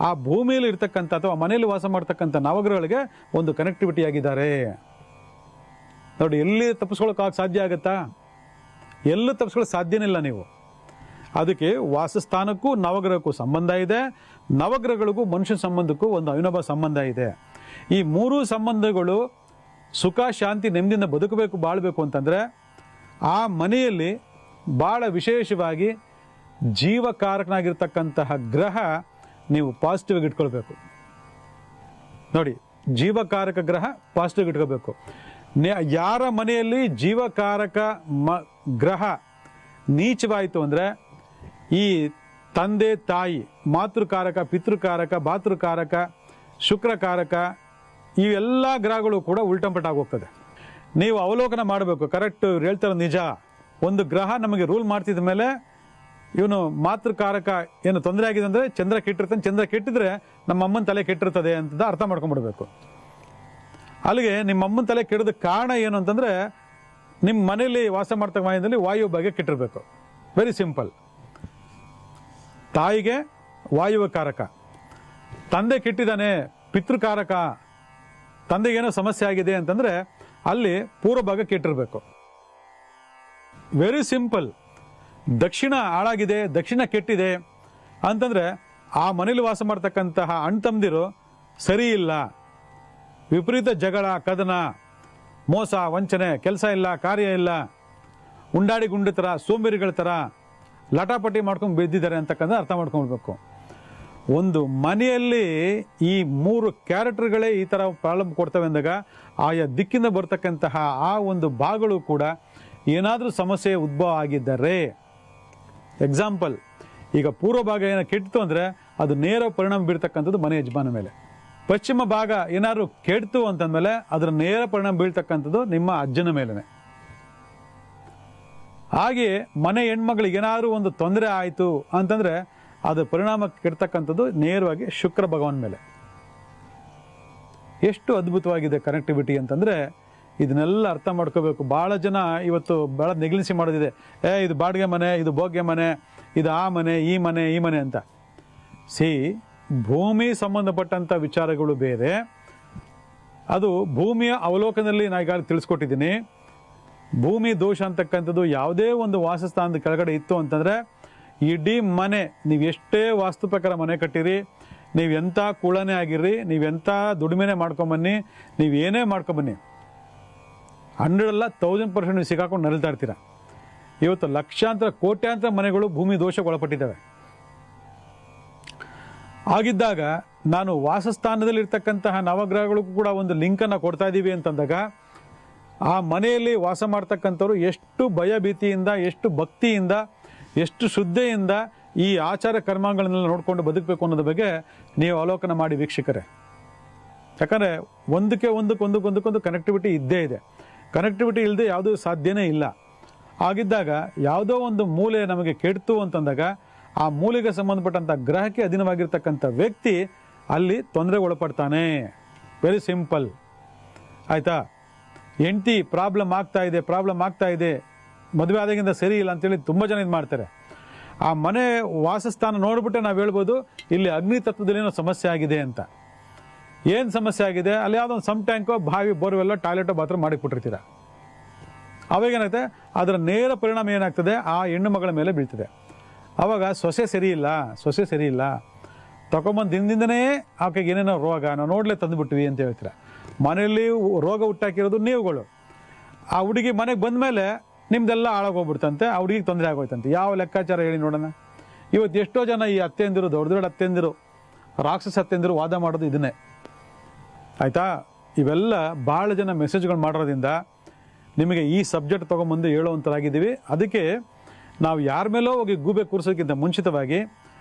ಆ ಭೂಮಿಯಲ್ಲಿ ಇರ್ತಕ್ಕಂಥ ಅಥವಾ ಮನೆಯಲ್ಲಿ ವಾಸ ಮಾಡ್ತಕ್ಕಂಥ ನವಗ್ರಹಗಳಿಗೆ ಒಂದು ಕನೆಕ್ಟಿವಿಟಿ ಆಗಿದ್ದಾರೆ. ನೋಡಿ, ಎಲ್ಲಿ ತಪ್ಪಿಸ್ಕೊಳ್ಳೋಕೆ ಸಾಧ್ಯ ಆಗುತ್ತಾ? ಎಲ್ಲೂ ತಪ್ಪಿಸ್ಕೊಳ್ಳೋ ಸಾಧ್ಯನೇ ಇಲ್ಲ ನೀವು. ಅದಕ್ಕೆ ವಾಸಸ್ಥಾನಕ್ಕೂ ನವಗ್ರಹಕ್ಕೂ ಸಂಬಂಧ ಇದೆ, ನವಗ್ರಹಗಳಿಗೂ ಮನುಷ್ಯ ಸಂಬಂಧಕ್ಕೂ ಒಂದು ಅವಿನಾಭಾವ ಸಂಬಂಧ ಇದೆ. ಈ ಮೂರೂ ಸಂಬಂಧಗಳು ಸುಖ ಶಾಂತಿ ನೆಮ್ಮದಿಯಿಂದ ಬದುಕಬೇಕು, ಬಾಳಬೇಕು ಅಂತಂದರೆ ಆ ಮನೆಯಲ್ಲಿ ಭಾಳ ವಿಶೇಷವಾಗಿ ಜೀವಕಾರಕನಾಗಿರ್ತಕ್ಕಂತಹ ಗ್ರಹ ನೀವು ಪಾಸಿಟಿವ್ ಆಗಿ ಇಟ್ಕೊಳ್ಬೇಕು. ನೋಡಿ, ಜೀವಕಾರಕ ಗ್ರಹ ಪಾಸಿಟಿವ್ ಇಟ್ಕೋಬೇಕು. ಯಾರ ಮನೆಯಲ್ಲಿ ಜೀವಕಾರಕ ಗ್ರಹ ನೀಚವಾಯಿತು ಅಂದರೆ ಈ ತಂದೆ ತಾಯಿ, ಮಾತೃಕಾರಕ, ಪಿತೃಕಾರಕ, ಭಾತೃಕಾರಕ, ಶುಕ್ರಕಾರಕ ಇವೆಲ್ಲ ಗ್ರಹಗಳು ಕೂಡ ಉಲ್ಟಂಪಟ್ಟಾಗಿ ಹೋಗ್ತದೆ. ನೀವು ಅವಲೋಕನ ಮಾಡಬೇಕು. ಕರೆಕ್ಟ್ ಹೇಳ್ತಾರೆ, ನಿಜ. ಒಂದು ಗ್ರಹ ನಮಗೆ ರೂಲ್ ಮಾಡ್ತಿದ್ದ ಮೇಲೆ ಇವನು ಮಾತೃಕಾರಕ ಏನು ತೊಂದರೆ ಆಗಿದೆ ಅಂದರೆ ಚಂದ್ರ ಕೆಟ್ಟಿರ್ತಾನೆ, ಚಂದ್ರ ಕೆಟ್ಟಿದ್ರೆ ನಮ್ಮ ಅಮ್ಮನ ತಲೆ ಕೆಟ್ಟಿರ್ತದೆ ಅಂತ ಅರ್ಥ ಮಾಡ್ಕೊಂಡ್ಬಿಡ್ಬೇಕು. ಅಲ್ಲಿಗೆ ನಿಮ್ಮ ಅಮ್ಮನ ತಲೆ ಕೆಡೋದ ಕಾರಣ ಏನು ಅಂತಂದರೆ ನಿಮ್ಮ ಮನೆಯಲ್ಲಿ ವಾಸ ಮಾಡ್ತಕ್ಕ ಮನೆಯಲ್ಲಿ ವಾಯು ಬಗ್ಗೆ ಕೆಟ್ಟಿರಬೇಕು. Very simple. ತಾಯಿಗೆ ವಾಯುವ ಕಾರಕ, ತಂದೆ ಕೆಟ್ಟಿದ್ದಾನೆ ಪಿತೃಕಾರಕ, ತಂದೆಗೇನೋ ಸಮಸ್ಯೆ ಆಗಿದೆ ಅಂತಂದರೆ ಅಲ್ಲಿ ಪೂರ್ವ ಭಾಗ ಕೆಟ್ಟಿರಬೇಕು. Very simple. ದಕ್ಷಿಣ ಹಾಳಾಗಿದೆ, ದಕ್ಷಿಣ ಕೆಟ್ಟಿದೆ ಅಂತಂದರೆ ಆ ಮನೇಲಿ ವಾಸ ಮಾಡ್ತಕ್ಕಂತಹ ಅಣ್ಣ ತಮ್ಮದಿರು ಸರಿ ಇಲ್ಲ, ವಿಪರೀತ ಜಗಳ, ಕದನ, ಮೋಸ, ವಂಚನೆ, ಕೆಲಸ ಇಲ್ಲ, ಕಾರ್ಯ ಇಲ್ಲ, ಉಂಡಾಡಿ ಗುಂಡು ಥರ, ಸೋಂಬೇರಿಗಳ ಥರ ಲಟಾಪಟಿ ಮಾಡ್ಕೊಂಡು ಬಿದ್ದಿದ್ದಾರೆ ಅಂತಕ್ಕಂಥ ಅರ್ಥ ಮಾಡ್ಕೊಳ್ಬೇಕು. ಒಂದು ಮನೆಯಲ್ಲಿ ಈ ಮೂರು ಕ್ಯಾರೆಕ್ಟರ್ಗಳೇ ಈ ಥರ ಪ್ರಾಬ್ಲಮ್ ಕೊಡ್ತವೆ ಅಂದಾಗ ಆಯಾ ದಿಕ್ಕಿಂದ ಬರ್ತಕ್ಕಂತಹ ಆ ಒಂದು ಭಾಗಗಳು ಕೂಡ ಏನಾದರೂ ಸಮಸ್ಯೆ ಉದ್ಭವ ಆಗಿದ್ದರೆ, ಎಕ್ಸಾಂಪಲ್ ಈಗ ಪೂರ್ವ ಭಾಗ ಏನೋ ಕೆಟ್ಟಿತು ಅಂದರೆ ಅದು ನೇರ ಪರಿಣಾಮ ಬೀಳ್ತಕ್ಕಂಥದ್ದು ಮನೆ ಯಜಮಾನ ಮೇಲೆ. ಪಶ್ಚಿಮ ಭಾಗ ಏನಾದ್ರು ಕೆಡ್ತು ಅಂತಂದಮೇಲೆ ಅದರ ನೇರ ಪರಿಣಾಮ ಬೀಳ್ತಕ್ಕಂಥದ್ದು ನಿಮ್ಮ ಅಜ್ಜನ ಮೇಲೇ. ಹಾಗೆಯೇ ಮನೆ ಹೆಣ್ಮಗಳಿಗೆ ಏನಾದರೂ ಒಂದು ತೊಂದರೆ ಆಯಿತು ಅಂತಂದರೆ ಅದರ ಪರಿಣಾಮ ಕೆಡ್ತಕ್ಕಂಥದ್ದು ನೇರವಾಗಿ ಶುಕ್ರ ಭಗವಾನ್ ಮೇಲೆ. ಎಷ್ಟು ಅದ್ಭುತವಾಗಿದೆ ಕನೆಕ್ಟಿವಿಟಿ ಅಂತಂದರೆ ಇದನ್ನೆಲ್ಲ ಅರ್ಥ ಮಾಡ್ಕೋಬೇಕು. ಭಾಳ ಜನ ಇವತ್ತು ಭಾಳ ನೆಗ್ಲಿನ್ಸಿ ಮಾಡೋದಿದೆ. ಇದು ಬಾಡಿಗೆ ಮನೆ, ಇದು ಭೋಗ್ಯ ಮನೆ, ಇದು ಆ ಮನೆ, ಈ ಮನೆ, ಈ ಮನೆ ಅಂತ. ಭೂಮಿ ಸಂಬಂಧಪಟ್ಟಂಥ ವಿಚಾರಗಳು ಬೇರೆ. ಅದು ಭೂಮಿಯ ಅವಲೋಕನದಲ್ಲಿ ನಾನು ಈಗಾಗಲೇ ತಿಳಿಸ್ಕೊಟ್ಟಿದ್ದೀನಿ. ಭೂಮಿ ದೋಷ ಅಂತಕ್ಕಂಥದ್ದು ಯಾವುದೇ ಒಂದು ವಾಸಸ್ಥಾನದ ಕೆಳಗಡೆ ಇತ್ತು ಅಂತಂದರೆ ಇಡೀ ಮನೆ, ನೀವು ಎಷ್ಟೇ ವಾಸ್ತು ಪ್ರಕಾರ ಮನೆ ಕಟ್ಟಿರಿ, ನೀವು ಎಂಥ ಕೂಳನೇ ಆಗಿರ್ರಿ, ನೀವೆಂಥ ದುಡಿಮೆನೇ ಮಾಡ್ಕೊಂಬನ್ನಿ, ನೀವು ಏನೇ ಮಾಡ್ಕೊಂಬನ್ನಿ, 100 ಅಲ್ಲ 1000% ನೀವು ಸಿಕ್ಕಾಕೊಂಡು ನರಳ್ತಾ ಇರ್ತೀರ. ಇವತ್ತು ಲಕ್ಷಾಂತರ ಕೋಟ್ಯಾಂತರ ಮನೆಗಳು ಭೂಮಿ ದೋಷಕ್ಕೆ ಒಳಪಟ್ಟಿದ್ದಾವೆ. ಆಗಿದ್ದಾಗ ನಾನು ವಾಸಸ್ಥಾನದಲ್ಲಿ ಇರ್ತಕ್ಕಂತಹ ನವಗ್ರಹಗಳಿಗೂ ಕೂಡ ಒಂದು ಲಿಂಕನ್ನು ಕೊಡ್ತಾ ಇದ್ದೀವಿ ಅಂತಂದಾಗ ಆ ಮನೆಯಲ್ಲಿ ವಾಸ ಮಾಡ್ತಕ್ಕಂಥವ್ರು ಎಷ್ಟು ಭಯ ಭೀತಿಯಿಂದ, ಎಷ್ಟು ಭಕ್ತಿಯಿಂದ, ಎಷ್ಟು ಶ್ರದ್ಧೆಯಿಂದ ಈ ಆಚಾರ ಕರ್ಮಗಳನ್ನೆಲ್ಲ ನೋಡಿಕೊಂಡು ಬದುಕಬೇಕು ಅನ್ನೋದ್ರ ಬಗ್ಗೆ ನೀವು ಅವಲೋಕನ ಮಾಡಿ ವೀಕ್ಷಕರೇ. ಯಾಕಂದರೆ ಒಂದಕ್ಕೊಂದು ಕನೆಕ್ಟಿವಿಟಿ ಇದ್ದೇ ಇದೆ. ಕನೆಕ್ಟಿವಿಟಿ ಇಲ್ಲದೆ ಯಾವುದೂ ಸಾಧ್ಯನೇ ಇಲ್ಲ. ಆಗಿದ್ದಾಗ ಯಾವುದೋ ಒಂದು ಮೂಲೆ ನಮಗೆ ಕೆಡ್ತು ಅಂತಂದಾಗ ಆ ಮೂಲೆಗೆ ಸಂಬಂಧಪಟ್ಟಂಥ ಗ್ರಹಕ್ಕೆ ಅಧೀನವಾಗಿರ್ತಕ್ಕಂಥ ವ್ಯಕ್ತಿ ಅಲ್ಲಿ ತೊಂದರೆಗೆ ಒಳಪಡ್ತಾನೆ. Very simple. ಆಯಿತಾ? ಹೆಂಡತಿ ಪ್ರಾಬ್ಲಮ್ ಆಗ್ತಾ ಇದೆ, ಮದುವೆ ಆದಾಗಿಂದ ಸರಿ ಇಲ್ಲ ಅಂತೇಳಿ ತುಂಬ ಜನ ಇದು ಮಾಡ್ತಾರೆ. ಆ ಮನೆ ವಾಸಸ್ಥಾನ ನೋಡ್ಬಿಟ್ಟೆ ನಾವು ಹೇಳ್ಬೋದು ಇಲ್ಲಿ ಅಗ್ನಿ ತತ್ವದಲ್ಲೇನೋ ಸಮಸ್ಯೆ ಆಗಿದೆ ಅಂತ. ಏನು ಸಮಸ್ಯೆ ಆಗಿದೆ? ಅಲ್ಲಿ ಯಾವುದೋ ಒಂದು ಸಮ್ ಟ್ಯಾಂಕೋ, ಬಾವಿ, ಬೋರ್ವೆಲ್ಲೋ, ಟಾಯ್ಲೆಟೋ, ಬಾತ್ರೂಮ್ ಮಾಡಿಬಿಟ್ಟಿರ್ತೀರ. ಅವಾಗೇನಾಗುತ್ತೆ, ಅದರ ನೇರ ಪರಿಣಾಮ ಏನಾಗ್ತದೆ, ಆ ಹೆಣ್ಣು ಮಗಳ ಮೇಲೆ ಬೀಳ್ತದೆ. ಆವಾಗ ಸೊಸೆ ಸರಿ ಇಲ್ಲ ತಗೊಂಬಂದು ದಿನದಿಂದನೇ ಆಕೆಗೆ ಏನೇನೋ ರೋಗ ನಾವು ನೋಡಲೇ ತಂದುಬಿಟ್ವಿ ಅಂತ ಹೇಳ್ತೀರ. ಮನೆಯಲ್ಲಿ ರೋಗ ಹುಟ್ಟಾಕಿರೋದು ನೀವುಗಳು. ಆ ಹುಡುಗಿ ಮನೆಗೆ ಬಂದ ಮೇಲೆ ನಿಮ್ದೆಲ್ಲ ಹಾಳಾಗೋಗ್ಬಿಡ್ತಂತೆ, ಆ ಹುಡುಗಿಗೆ ತೊಂದರೆ ಆಗೋಯ್ತಂತೆ. ಯಾವ ಲೆಕ್ಕಾಚಾರ ಹೇಳಿ ನೋಡೋಣ. ಇವತ್ತು ಎಷ್ಟೋ ಜನ ಈ ಅತ್ತೆಂದಿರು, ದೊಡ್ಡ ಅತ್ತೆಂದಿರು, ರಾಕ್ಷಸ ಅತ್ತೆಂದಿರು ವಾದ ಮಾಡೋದು ಇದನ್ನೇ. ಆಯಿತಾ? ಇವೆಲ್ಲ ಭಾಳ ಜನ ಮೆಸೇಜ್ಗಳು ಮಾಡೋದ್ರಿಂದ ನಿಮಗೆ ಈ ಸಬ್ಜೆಕ್ಟ್ ತೊಗೊಂಬಂದು ಹೇಳೋವಂಥದ್ದಾಗಿದ್ದೀವಿ. ಅದಕ್ಕೆ ನಾವು ಯಾರ ಮೇಲೋ ಹೋಗಿ ಗೂಬೆ ಕೂರಿಸೋದಕ್ಕಿಂತ ಮುಂಚಿತವಾಗಿ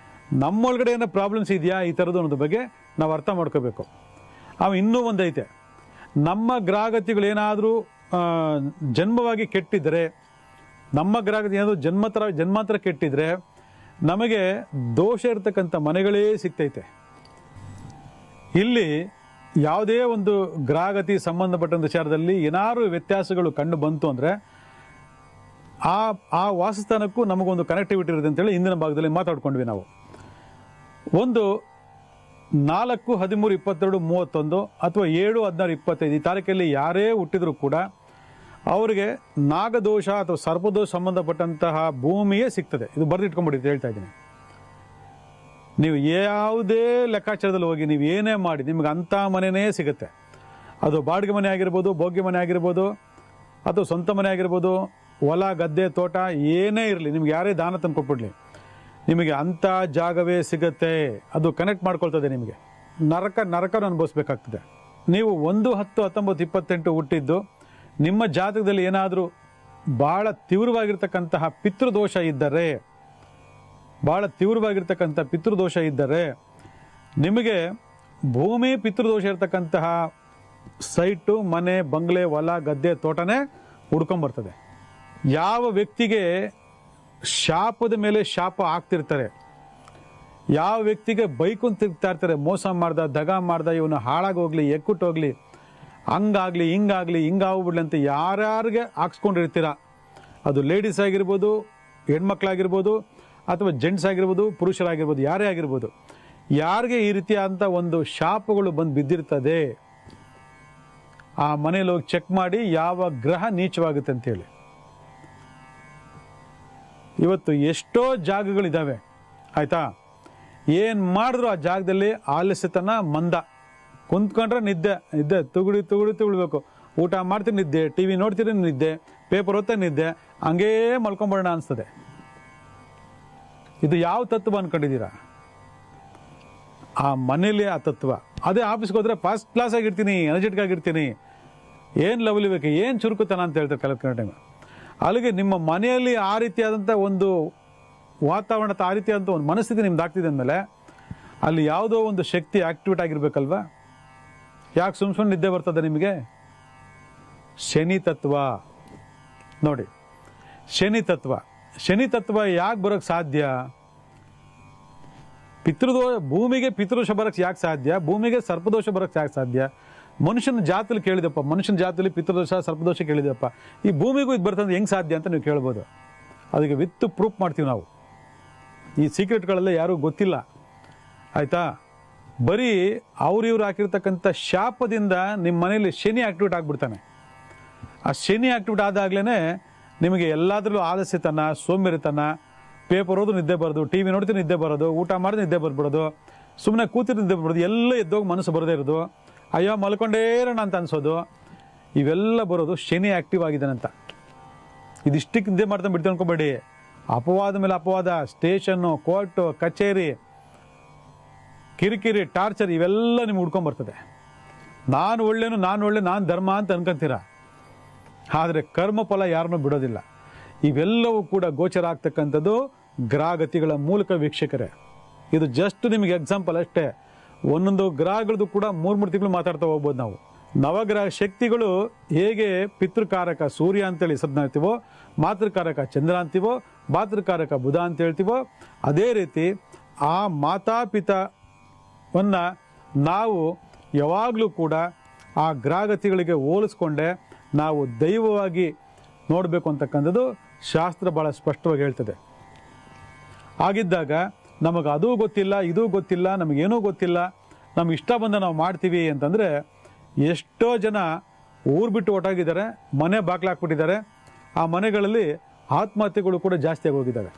ನಮ್ಮೊಳಗಡೆ ಏನೋ ಪ್ರಾಬ್ಲಮ್ಸ್ ಇದೆಯಾ ಈ ಥರದ್ದು ಅನ್ನೋದ್ರ ಬಗ್ಗೆ ನಾವು ಅರ್ಥ ಮಾಡ್ಕೋಬೇಕು. ಇನ್ನೂ ಒಂದೈತೆ, ನಮ್ಮ ಗ್ರಹಗತಿಗಳೇನಾದರೂ ಜನ್ಮವಾಗಿ ಕೆಟ್ಟಿದ್ದರೆ, ನಮ್ಮ ಗ್ರಹಗತಿ ಏನಾದರೂ ಜನ್ಮಾಂತರ ಕೆಟ್ಟಿದ್ರೆ ನಮಗೆ ದೋಷ ಇರತಕ್ಕಂಥ ಮನೆಗಳೇ ಸಿಗ್ತೈತೆ. ಇಲ್ಲಿ ಯಾವುದೇ ಒಂದು ಗ್ರಹಗತಿ ಸಂಬಂಧಪಟ್ಟಂಥ ವಿಚಾರದಲ್ಲಿ ಏನಾದ್ರು ವ್ಯತ್ಯಾಸಗಳು ಕಂಡು ಬಂತು ಅಂದರೆ ಆ ವಾಸಸ್ಥಾನಕ್ಕೂ ನಮಗೊಂದು ಕನೆಕ್ಟಿವಿಟಿ ಇರುತ್ತೆ ಅಂತೇಳಿ ಹಿಂದಿನ ಭಾಗದಲ್ಲಿ ಮಾತಾಡ್ಕೊಂಡ್ವಿ ನಾವು. ಒಂದು 4, 13, 22, 31 ಅಥವಾ 7, 16, 25 ಈ ತಾರೀಕಲ್ಲಿ ಯಾರೇ ಹುಟ್ಟಿದ್ರು ಕೂಡ ಅವರಿಗೆ ನಾಗದೋಷ ಅಥವಾ ಸರ್ಪದೋಷ ಸಂಬಂಧಪಟ್ಟಂತಹ ಭೂಮಿಯೇ ಸಿಗ್ತದೆ. ಇದು ಬರೆದಿಟ್ಕೊಂಡ್ಬಿಡಿ ಹೇಳ್ತಾ ಇದ್ದೀನಿ. ನೀವು ಯಾವುದೇ ಲೆಕ್ಕಾಚಾರದಲ್ಲಿ ಹೋಗಿ ನೀವು ಏನೇ ಮಾಡಿ ನಿಮ್ಗೆ ಅಂಥ ಮನೆಯೇ ಸಿಗುತ್ತೆ. ಅದು ಬಾಡಿಗೆ ಮನೆ ಆಗಿರ್ಬೋದು, ಭೋಗ್ಯ ಮನೆ ಆಗಿರ್ಬೋದು, ಅಥವಾ ಸ್ವಂತ ಮನೆ ಆಗಿರ್ಬೋದು, ಹೊಲ ಗದ್ದೆ ತೋಟ ಏನೇ ಇರಲಿ, ನಿಮ್ಗೆ ಯಾರೇ ದಾನ ತಂದು ಕೊಟ್ಬಿಡ್ಲಿ, ನಿಮಗೆ ಅಂಥ ಜಾಗವೇ ಸಿಗುತ್ತೆ. ಅದು ಕನೆಕ್ಟ್ ಮಾಡ್ಕೊಳ್ತದೆ. ನಿಮಗೆ ನರಕನ ಅನುಭವಿಸ್ಬೇಕಾಗ್ತದೆ. ನೀವು 1, 10, 19, 28 ಹುಟ್ಟಿದ್ದು ನಿಮ್ಮ ಜಾತಕದಲ್ಲಿ ಏನಾದರೂ ಭಾಳ ತೀವ್ರವಾಗಿರ್ತಕ್ಕಂತಹ ಪಿತೃದೋಷ ಇದ್ದರೆ ನಿಮಗೆ ಭೂಮಿ ಪಿತೃದೋಷ ಇರತಕ್ಕಂತಹ ಸೈಟು, ಮನೆ, ಬಂಗ್ಲೆ, ಹೊಲ, ಗದ್ದೆ, ತೋಟನೇ ಹುಡ್ಕೊಂಬರ್ತದೆ. ಯಾವ ವ್ಯಕ್ತಿಗೆ ಶಾಪದ ಮೇಲೆ ಶಾಪ ಆಗ್ತಿರ್ತಾರೆ, ಯಾವ ವ್ಯಕ್ತಿಗೆ ಬೈಕೊಂಡ್ ತಿರ್ಗ್ತಾ ಇರ್ತಾರೆ, ಮೋಸ ಮಾಡ್ದ, ದಗ ಮಾಡ್ದ, ಇವನು ಹಾಳಾಗೋಗ್ಲಿ, ಎಕ್ಕುಟ್ಟೋಗ್ಲಿ, ಹಂಗಾಗ್ಲಿ, ಹಿಂಗಾಗ್ಬಿಡ್ಲಿ ಅಂತ ಯಾರ್ಯಾರಿಗೆ ಹಾಕ್ಸ್ಕೊಂಡಿರ್ತೀರ, ಅದು ಲೇಡೀಸ್ ಆಗಿರ್ಬೋದು, ಹೆಣ್ಮಕ್ಳಾಗಿರ್ಬೋದು, ಅಥವಾ ಜೆಂಟ್ಸ್ ಆಗಿರ್ಬೋದು, ಪುರುಷರಾಗಿರ್ಬೋದು, ಯಾರೇ ಆಗಿರ್ಬೋದು, ಯಾರಿಗೆ ಈ ರೀತಿಯಾದಂಥ ಒಂದು ಶಾಪಗಳು ಬಂದು ಬಿದ್ದಿರ್ತದೆ, ಆ ಮನೇಲಿ ಹೋಗಿ ಚೆಕ್ ಮಾಡಿ ಯಾವ ಗ್ರಹ ನೀಚವಾಗುತ್ತೆ ಅಂತೇಳಿ. ಇವತ್ತು ಎಷ್ಟೋ ಜಾಗಗಳಿದ್ದಾವೆ, ಆಯ್ತಾ? ಏನು ಮಾಡಿದ್ರು ಆ ಜಾಗದಲ್ಲಿ ಆಲಸ್ಯತನ, ಮಂದ, ಕುಂತ್ಕೊಂಡ್ರೆ ನಿದ್ದೆ ತುಗುಳ್ಬೇಕು, ಊಟ ಮಾಡ್ತೀನಿ ನಿದ್ದೆ, TV ನೋಡ್ತೀರಿ ನಿದ್ದೆ, ಪೇಪರ್ ಓದ್ತಾ ನಿದ್ದೆ, ಹಂಗೇ ಮಲ್ಕೊಂಬಿಡೋಣ ಅನಿಸ್ತದೆ. ಇದು ಯಾವ ತತ್ವ ಅನ್ಕೊಂಡಿದ್ದೀರಾ? ಆ ಮನೇಲಿ ಆ ತತ್ವ. ಅದೇ ಆಫೀಸ್ಗೆ ಹೋದ್ರೆ ಫಸ್ಟ್ ಕ್ಲಾಸ್ ಆಗಿರ್ತೀನಿ, ಎನರ್ಜೆಟಿಕ್ ಆಗಿರ್ತೀನಿ, ಏನು ಲವ್ಲಿ ಬೇಕು, ಏನು ಚುರುಕುತನ ಅಂತ ಹೇಳ್ತಾರೆ ಕೆಲವು ಟೈಮ್. ಅಲ್ಲಿಗೆ ನಿಮ್ಮ ಮನೆಯಲ್ಲಿ ಆ ರೀತಿಯಾದಂಥ ಒಂದು ವಾತಾವರಣ, ಆ ರೀತಿಯಾದಂಥ ಒಂದು ಮನಸ್ಥಿತಿ ನಿಮ್ದು ಆಗ್ತಿದೆ ಅಂದಮೇಲೆ ಅಲ್ಲಿ ಯಾವುದೋ ಒಂದು ಶಕ್ತಿ ಆಕ್ಟಿವೇಟ್ ಆಗಿರ್ಬೇಕಲ್ವಾ? ಯಾಕೆ ಸುಮ್ಮನೆ ನಿದ್ದೆ ಬರ್ತದೆ ನಿಮಗೆ? ಶನಿ ತತ್ವ ನೋಡಿ. ಶನಿ ತತ್ವ ಯಾಕೆ ಬರೋಕ್ಕೆ ಸಾಧ್ಯ? ಭೂಮಿಗೆ ಪಿತೃದೋಷ ಬರೋಕ್ಕೆ ಯಾಕೆ ಸಾಧ್ಯ? ಭೂಮಿಗೆ ಸರ್ಪದೋಷ ಬರೋಕ್ಕೆ ಯಾಕೆ ಸಾಧ್ಯ? ಮನುಷ್ಯನ ಜಾತಿಲಿ ಕೇಳಿದಪ್ಪ, ಮನುಷ್ಯನ ಜಾತಿಲಿ ಪಿತೃದೋಷ, ಸರ್ಪದೋಷ ಕೇಳಿದಪ್ಪ, ಈ ಭೂಮಿಗೂ ಇದು ಬರ್ತದೆ ಹೆಂಗೆ ಸಾಧ್ಯ ಅಂತ ನೀವು ಕೇಳ್ಬೋದು. ಅದಕ್ಕೆ ವಿತ್ ಪ್ರೂಫ್ ಮಾಡ್ತೀವಿ ನಾವು. ಈ ಸೀಕ್ರೆಟ್ಗಳೆಲ್ಲ ಯಾರಿಗೂ ಗೊತ್ತಿಲ್ಲ, ಆಯಿತಾ? ಬರೀ ಇವ್ರು ಹಾಕಿರ್ತಕ್ಕಂಥ ಶಾಪದಿಂದ ನಿಮ್ಮ ಮನೇಲಿ ಶನಿ ಆಕ್ಟಿವೇಟ್ ಆಗಿಬಿಡ್ತಾನೆ. ಆ ಶನಿ ಆಕ್ಟಿವೇಟ್ ಆದಾಗ್ಲೇ ನಿಮಗೆ ಎಲ್ಲಾದ್ರಲ್ಲೂ ಆಲಸ್ಯತನ, ಸೋಂಬೇರಿತನ, ಪೇಪರ್ ಓದು ನಿದ್ದೆ ಬರೋದು, TV ನೋಡ್ತೀನಿ ನಿದ್ದೆ ಬರೋದು, ಊಟ ಮಾಡಿದ್ರೆ ನಿದ್ದೆ ಬರ್ಬಿಡೋದು, ಸುಮ್ಮನೆ ಕೂತಿರು ನಿದ್ದೆ ಬರ್ಬೋದು, ಎಲ್ಲ ಎದ್ದೋಗಿ ಮನಸ್ಸು ಬರದೇ ಇರೋದು, ಅಯ್ಯೋ ಮಲ್ಕೊಂಡೇ ಇರೋಣ ಅಂತ ಅನ್ಸೋದು, ಇವೆಲ್ಲ ಬರೋದು ಶನಿ ಆಕ್ಟಿವ್ ಆಗಿದ್ದಾನಂತ. ಇದಿಷ್ಟಕ್ಕೆ ನಿದ್ದೆ ಮಾಡ್ತಾ ಬಿಡ್ತು ಅನ್ಕೋಬೇಡಿ. ಅಪವಾದ ಮೇಲೆ ಅಪವಾದ, ಸ್ಟೇಷನ್ನು, ಕೋರ್ಟು, ಕಚೇರಿ, ಕಿರಿಕಿರಿ, ಟಾರ್ಚರ್, ಇವೆಲ್ಲ ನಿಮ್ಗೆ ಹುಡ್ಕೊಂಬರ್ತದೆ. ನಾನು ಧರ್ಮ ಅಂತ ಅನ್ಕೊಂತೀರ, ಆದರೆ ಕರ್ಮಫಲ ಯಾರನ್ನೂ ಬಿಡೋದಿಲ್ಲ. ಇವೆಲ್ಲವೂ ಕೂಡ ಗೋಚರ ಆಗ್ತಕ್ಕಂಥದ್ದು ಗ್ರಹಗತಿಗಳ ಮೂಲಕ ವೀಕ್ಷಕರೇ. ಇದು ಜಸ್ಟ್ ನಿಮಗೆ ಎಕ್ಸಾಂಪಲ್ ಅಷ್ಟೇ. ಒಂದೊಂದು ಗ್ರಹಗಳದ್ದು ಕೂಡ 3 ತಿಂಗಳು ಮಾತಾಡ್ತಾ ಹೋಗ್ಬೋದು ನಾವು. ನವಗ್ರಹ ಶಕ್ತಿಗಳು ಹೇಗೆ ಪಿತೃಕಾರಕ ಸೂರ್ಯ ಅಂತೇಳಿ ಹೆಸರನ್ನ ಹೇಳ್ತೀವೋ, ಮಾತೃಕಾರಕ ಚಂದ್ರ ಅಂತೀವೋ, ಭಾತೃಕಾರಕ ಬುಧ ಅಂತ ಹೇಳ್ತೀವೋ, ಅದೇ ರೀತಿ ಆ ಮಾತಾಪಿತವನ್ನು ನಾವು ಯಾವಾಗಲೂ ಕೂಡ ಆ ಗ್ರಹಗತಿಗಳಿಗೆ ಹೋಲಿಸ್ಕೊಂಡೆ ನಾವು ದೈವವಾಗಿ ನೋಡಬೇಕು ಅಂತಕ್ಕಂಥದ್ದು ಶಾಸ್ತ್ರ ಭಾಳ ಸ್ಪಷ್ಟವಾಗಿ ಹೇಳ್ತದೆ. ಹಾಗಿದ್ದಾಗ ನಮಗೆ ಅದೂ ಗೊತ್ತಿಲ್ಲ, ಇದೂ ಗೊತ್ತಿಲ್ಲ, ನಮಗೇನೂ ಗೊತ್ತಿಲ್ಲ, ನಮ್ಗೆ ಇಷ್ಟ ಬಂದ ನಾವು ಮಾಡ್ತೀವಿ ಅಂತಂದರೆ ಎಷ್ಟೋ ಜನ ಊರು ಬಿಟ್ಟು ಹೊರಟಾಗಿದ್ದಾರೆ, ಮನೆ ಬಾಗಿಲು ಹಾಕ್ಬಿಟ್ಟಿದ್ದಾರೆ. ಆ ಮನೆಗಳಲ್ಲಿ ಆತ್ಮಹತ್ಯೆಗಳು ಕೂಡ ಜಾಸ್ತಿ ಆಗಿ ಹೋಗಿದ್ದಾವೆ.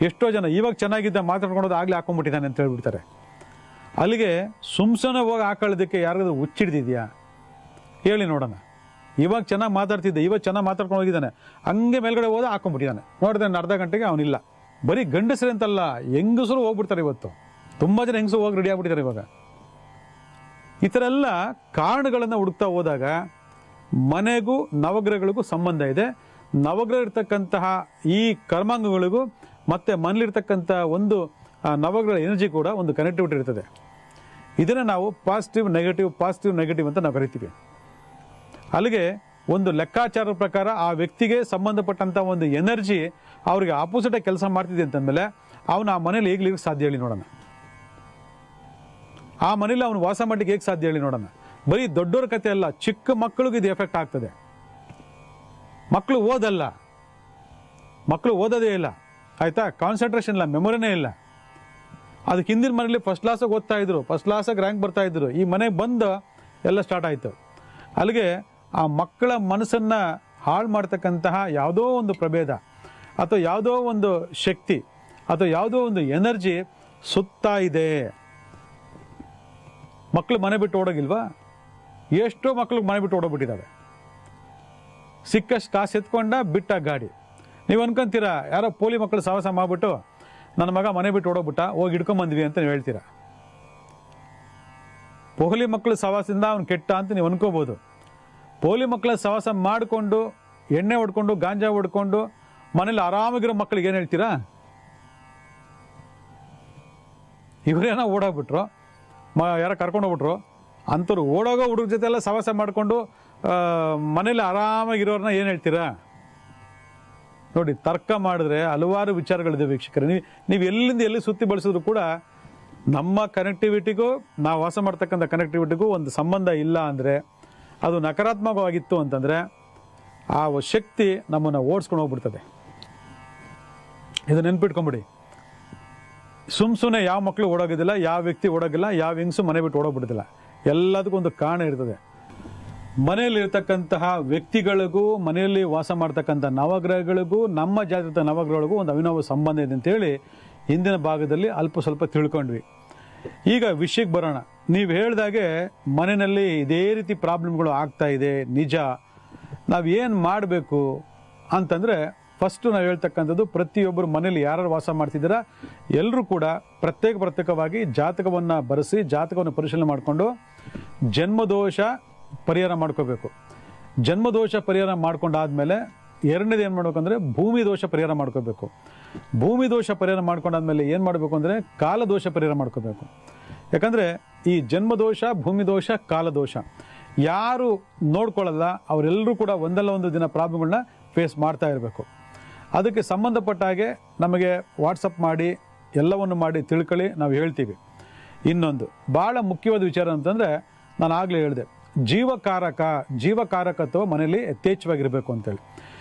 ಎಷ್ಟೋ ಜನ ಇವಾಗ ಚೆನ್ನಾಗಿದ್ದ ಮಾತಾಡ್ಕೊಳೋದು ಆಗಲೇ ಹಾಕೊಂಡ್ಬಿಟ್ಟಿದ್ದಾನೆ ಅಂತ ಹೇಳ್ಬಿಡ್ತಾರೆ. ಅಲ್ಲಿಗೆ ಸುಮ್ಸನೆ ಹೋಗಿ ಹಾಕೊಳ್ಳೋದಕ್ಕೆ ಯಾರಿಗಾದ್ರೂ ಹುಚ್ಚಿಡ್ದಿದ್ಯಾ ಹೇಳಿ ನೋಡೋಣ. ಇವಾಗ ಚೆನ್ನಾಗಿ ಮಾತಾಡ್ತಿದ್ದೆ, ಇವಾಗ ಚೆನ್ನಾಗಿ ಮಾತಾಡ್ಕೊಂಡು ಹೋಗಿದ್ದಾನೆ, ಹಂಗೆ ಮೇಲ್ಗಡೆ ಹೋದ ಹಾಕೊಂಡ್ಬಿಟ್ಟಿದ್ದಾನೆ, ನೋಡಿದ್ರೆ ಅರ್ಧ ಗಂಟೆಗೆ ಅವನಿಲ್ಲ. ಬರೀ ಗಂಡಸರು ಅಂತಲ್ಲ, ಹೆಂಗಸರು ಹೋಗ್ಬಿಡ್ತಾರೆ. ಇವತ್ತು ತುಂಬ ಜನ ಹೆಂಗಸರು ಹೋಗಿ ರೆಡಿ ಆಗ್ಬಿಟ್ಟಿದ್ದಾರೆ ಇವಾಗ. ಈ ಥರ ಎಲ್ಲ ಕಾರಣಗಳನ್ನು ಹುಡುಕ್ತಾ ಹೋದಾಗ ಮನೆಗೂ ನವಗ್ರಹಗಳಿಗೂ ಸಂಬಂಧ ಇದೆ. ನವಗ್ರಹ ಇರ್ತಕ್ಕಂತಹ ಈ ಕರ್ಮಾಂಗಗಳಿಗೂ ಮತ್ತು ಮನೇಲಿರ್ತಕ್ಕಂಥ ಒಂದು ನವಗ್ರಹ ಎನರ್ಜಿ ಕೂಡ ಒಂದು ಕನೆಕ್ಟಿವಿಟಿ ಇರ್ತದೆ. ಇದನ್ನು ನಾವು ಪಾಸಿಟಿವ್ ನೆಗೆಟಿವ್ ಅಂತ ನಾವು ಕರಿತೀವಿ. ಅಲ್ಲಿಗೆ ಒಂದು ಲೆಕ್ಕಾಚಾರದ ಪ್ರಕಾರ ಆ ವ್ಯಕ್ತಿಗೆ ಸಂಬಂಧಪಟ್ಟಂಥ ಒಂದು ಎನರ್ಜಿ ಅವ್ರಿಗೆ ಆಪೋಸಿಟಾಗಿ ಕೆಲಸ ಮಾಡ್ತಿದೆ ಅಂತಂದಮೇಲೆ ಅವನು ಆ ಮನೇಲಿ ಹೇಗೆ ಸಾಧ್ಯ ಹೇಳಿ ನೋಡೋಣ. ಆ ಮನೇಲಿ ಅವನು ವಾಸ ಮಾಡಲಿಕ್ಕೆ ಹೇಗೆ ಸಾಧ್ಯ ಹೇಳಿ ನೋಡೋಣ. ಬರೀ ದೊಡ್ಡವ್ರ ಕತೆ ಅಲ್ಲ, ಚಿಕ್ಕ ಮಕ್ಕಳಿಗೂ ಇದು ಎಫೆಕ್ಟ್ ಆಗ್ತದೆ. ಮಕ್ಕಳು ಓದೋದೇ ಇಲ್ಲ, ಆಯಿತಾ? ಕಾನ್ಸಂಟ್ರೇಷನ್ ಇಲ್ಲ, ಮೆಮೊರಿನೇ ಇಲ್ಲ. ಅದಕ್ಕೆ ಹಿಂದಿನ ಮನೇಲಿ ಫಸ್ಟ್ ಕ್ಲಾಸಾಗಿ ಓದ್ತಾ ಇದ್ರು, ಫಸ್ಟ್ ಕ್ಲಾಸಾಗಿ ರ್ಯಾಂಕ್ ಬರ್ತಾ ಇದ್ರು. ಈ ಮನೆಗೆ ಬಂದು ಎಲ್ಲ ಸ್ಟಾರ್ಟ್ ಆಯಿತು. ಅಲ್ಲಿಗೆ ಆ ಮಕ್ಕಳ ಮನಸ್ಸನ್ನು ಹಾಳು ಮಾಡ್ತಕ್ಕಂತಹ ಯಾವುದೋ ಒಂದು ಪ್ರಭೇದ ಅಥವಾ ಯಾವುದೋ ಒಂದು ಶಕ್ತಿ ಅಥವಾ ಯಾವುದೋ ಒಂದು ಎನರ್ಜಿ ಸುತ್ತಾ ಇದೆ. ಮಕ್ಕಳು ಮನೆ ಬಿಟ್ಟು ಓಡೋಗಿಲ್ವಾ? ಎಷ್ಟೋ ಮಕ್ಕಳು ಮನೆ ಬಿಟ್ಟು ಓಡೋಗ್ಬಿಟ್ಟಿದ್ದಾವೆ. ಸಿಕ್ಕಷ್ಟು ಕಾಸು ಎತ್ಕೊಂಡ ಬಿಟ್ಟ ಗಾಡಿ. ನೀವು ಅನ್ಕೊಂತೀರಾ ಯಾರೋ ಪೋಲಿ ಮಕ್ಕಳು ಸಹವಾಸ ಮಾಡಿಬಿಟ್ಟು ನನ್ನ ಮಗ ಮನೆ ಬಿಟ್ಟು ಓಡೋಗ್ಬಿಟ್ಟ, ಹೋಗಿ ಹಿಡ್ಕೊಂಬಂದ್ವಿ ಅಂತ ನೀವು ಹೇಳ್ತೀರಾ. ಪೋಲಿ ಮಕ್ಕಳು ಸಹವಾಸದಿಂದ ಅವ್ನು ಕೆಟ್ಟ ಅಂತ ನೀವು ಅನ್ಕೋಬೋದು. ಪೋಲಿ ಮಕ್ಕಳ ಸಹವಾಸ ಮಾಡಿಕೊಂಡು ಎಣ್ಣೆ ಹೊಡ್ಕೊಂಡು ಗಾಂಜಾ ಹೊಡ್ಕೊಂಡು ಮನೇಲಿ ಆರಾಮಾಗಿರೋ ಮಕ್ಕಳಿಗೆ ಏನು ಹೇಳ್ತೀರಾ? ಇವರೇನೋ ಓಡೋಗ್ಬಿಟ್ರು, ಯಾರೋ ಕರ್ಕೊಂಡು ಹೋಗ್ಬಿಟ್ರು ಅಂಥವ್ರು. ಓಡೋಗೋ ಹುಡುಗ್ರ ಜೊತೆ ಎಲ್ಲ ಸಹವಾಸ ಮಾಡಿಕೊಂಡು ಮನೇಲಿ ಆರಾಮಾಗಿರೋರನ್ನ ಏನು ಹೇಳ್ತೀರಾ? ನೋಡಿ, ತರ್ಕ ಮಾಡಿದ್ರೆ ಹಲವಾರು ವಿಚಾರಗಳಿದೆ ವೀಕ್ಷಕರೇ. ನೀವು ಎಲ್ಲಿಂದ ಎಲ್ಲಿ ಸುತ್ತಿ ಬಳಸಿದ್ರು ಕೂಡ ನಮ್ಮ ಕನೆಕ್ಟಿವಿಟಿಗೂ ನಾವು ವಾಸ ಮಾಡ್ತಕ್ಕಂಥ ಕನೆಕ್ಟಿವಿಟಿಗೂ ಒಂದು ಸಂಬಂಧ ಇಲ್ಲ ಅಂದರೆ, ಅದು ನಕಾರಾತ್ಮಕವಾಗಿತ್ತು ಅಂತಂದರೆ ಆ ಶಕ್ತಿ ನಮ್ಮನ್ನು ಓಡಿಸ್ಕೊಂಡು ಹೋಗ್ಬಿಡ್ತದೆ. ಇದು ನೆನ್ಪಿಟ್ಕೊಂಬಿಡಿ. ಸುಮ್ಮನೆ ಯಾವ ಮಕ್ಕಳು ಓಡೋಗೋದಿಲ್ಲ, ಯಾವ ವ್ಯಕ್ತಿ ಓಡೋಗಿಲ್ಲ, ಯಾವ ಹೆಂಗಸು ಮನೆ ಬಿಟ್ಟು ಓಡೋಗ್ಬಿಡೋದಿಲ್ಲ. ಎಲ್ಲದಕ್ಕೂ ಒಂದು ಕಾರಣ ಇರ್ತದೆ. ಮನೆಯಲ್ಲಿರ್ತಕ್ಕಂತಹ ವ್ಯಕ್ತಿಗಳಿಗೂ ಮನೆಯಲ್ಲಿ ವಾಸ ಮಾಡ್ತಕ್ಕಂಥ ನವಗ್ರಹಗಳಿಗೂ ನಮ್ಮ ಜಾಗೃತ ನವಗ್ರಹಗಳಿಗೂ ಒಂದು ಅವಿನಾವ ಸಂಬಂಧ ಇದೆ ಅಂತೇಳಿ ಹಿಂದಿನ ಭಾಗದಲ್ಲಿ ಅಲ್ಪ ಸ್ವಲ್ಪ ತಿಳ್ಕೊಂಡ್ವಿ. ಈಗ ವಿಷಯಕ್ಕೆ ಬರೋಣ. ನೀವು ಹೇಳ್ದಾಗೆ ಮನೆಯಲ್ಲಿ ಇದೇ ರೀತಿ ಪ್ರಾಬ್ಲಮ್ಗಳು ಆಗ್ತಾ ಇದೆ, ನಿಜ. ನಾವೇನು ಮಾಡಬೇಕು ಅಂತಂದರೆ, ಫಸ್ಟು ನಾವು ಹೇಳ್ತಕ್ಕಂಥದ್ದು, ಪ್ರತಿಯೊಬ್ಬರು ಮನೇಲಿ ಯಾರು ವಾಸ ಮಾಡ್ತಿದ್ದೀರಾ ಎಲ್ಲರೂ ಕೂಡ ಪ್ರತ್ಯೇಕವಾಗಿ ಜಾತಕವನ್ನು ಬರೆಸಿ ಜಾತಕವನ್ನು ಪರಿಶೀಲನೆ ಮಾಡಿಕೊಂಡು ಜನ್ಮದೋಷ ಪರಿಹಾರ ಮಾಡ್ಕೋಬೇಕು. ಜನ್ಮದೋಷ ಪರಿಹಾರ ಮಾಡ್ಕೊಂಡಾದ್ಮೇಲೆ ಎರಡನೇದು ಏನು ಮಾಡ್ಬೇಕಂದ್ರೆ ಭೂಮಿ ದೋಷ ಪರಿಹಾರ ಮಾಡ್ಕೋಬೇಕು. ಭೂಮಿ ದೋಷ ಪರಿಹಾರ ಮಾಡ್ಕೊಂಡಾದ್ಮೇಲೆ ಏನು ಮಾಡಬೇಕು ಅಂದರೆ ಕಾಲದೋಷ ಪರಿಹಾರ ಮಾಡ್ಕೋಬೇಕು. ಯಾಕಂದರೆ ಈ ಜನ್ಮದೋಷ, ಭೂಮಿ ದೋಷ, ಕಾಲದೋಷ ಯಾರು ನೋಡ್ಕೊಳ್ಳಲ್ಲ ಅವರೆಲ್ಲರೂ ಕೂಡ ಒಂದಲ್ಲ ಒಂದು ದಿನ ಪ್ರಾಬ್ಲಮ್ಗಳನ್ನ ಫೇಸ್ ಮಾಡ್ತಾ ಇರಬೇಕು. ಅದಕ್ಕೆ ಸಂಬಂಧಪಟ್ಟ ಹಾಗೆ ನಮಗೆ ವಾಟ್ಸಪ್ ಮಾಡಿ ಎಲ್ಲವನ್ನು ಮಾಡಿ ತಿಳ್ಕೊಳ್ಳಿ, ನಾವು ಹೇಳ್ತೀವಿ. ಇನ್ನೊಂದು ಭಾಳ ಮುಖ್ಯವಾದ ವಿಚಾರ ಅಂತಂದರೆ, ನಾನು ಆಗಲೇ ಹೇಳಿದೆ, ಜೀವಕಾರಕತ್ವ ಮನೆಯಲ್ಲಿ ಯಥೇಚ್ಛವಾಗಿರಬೇಕು ಅಂತೇಳಿ.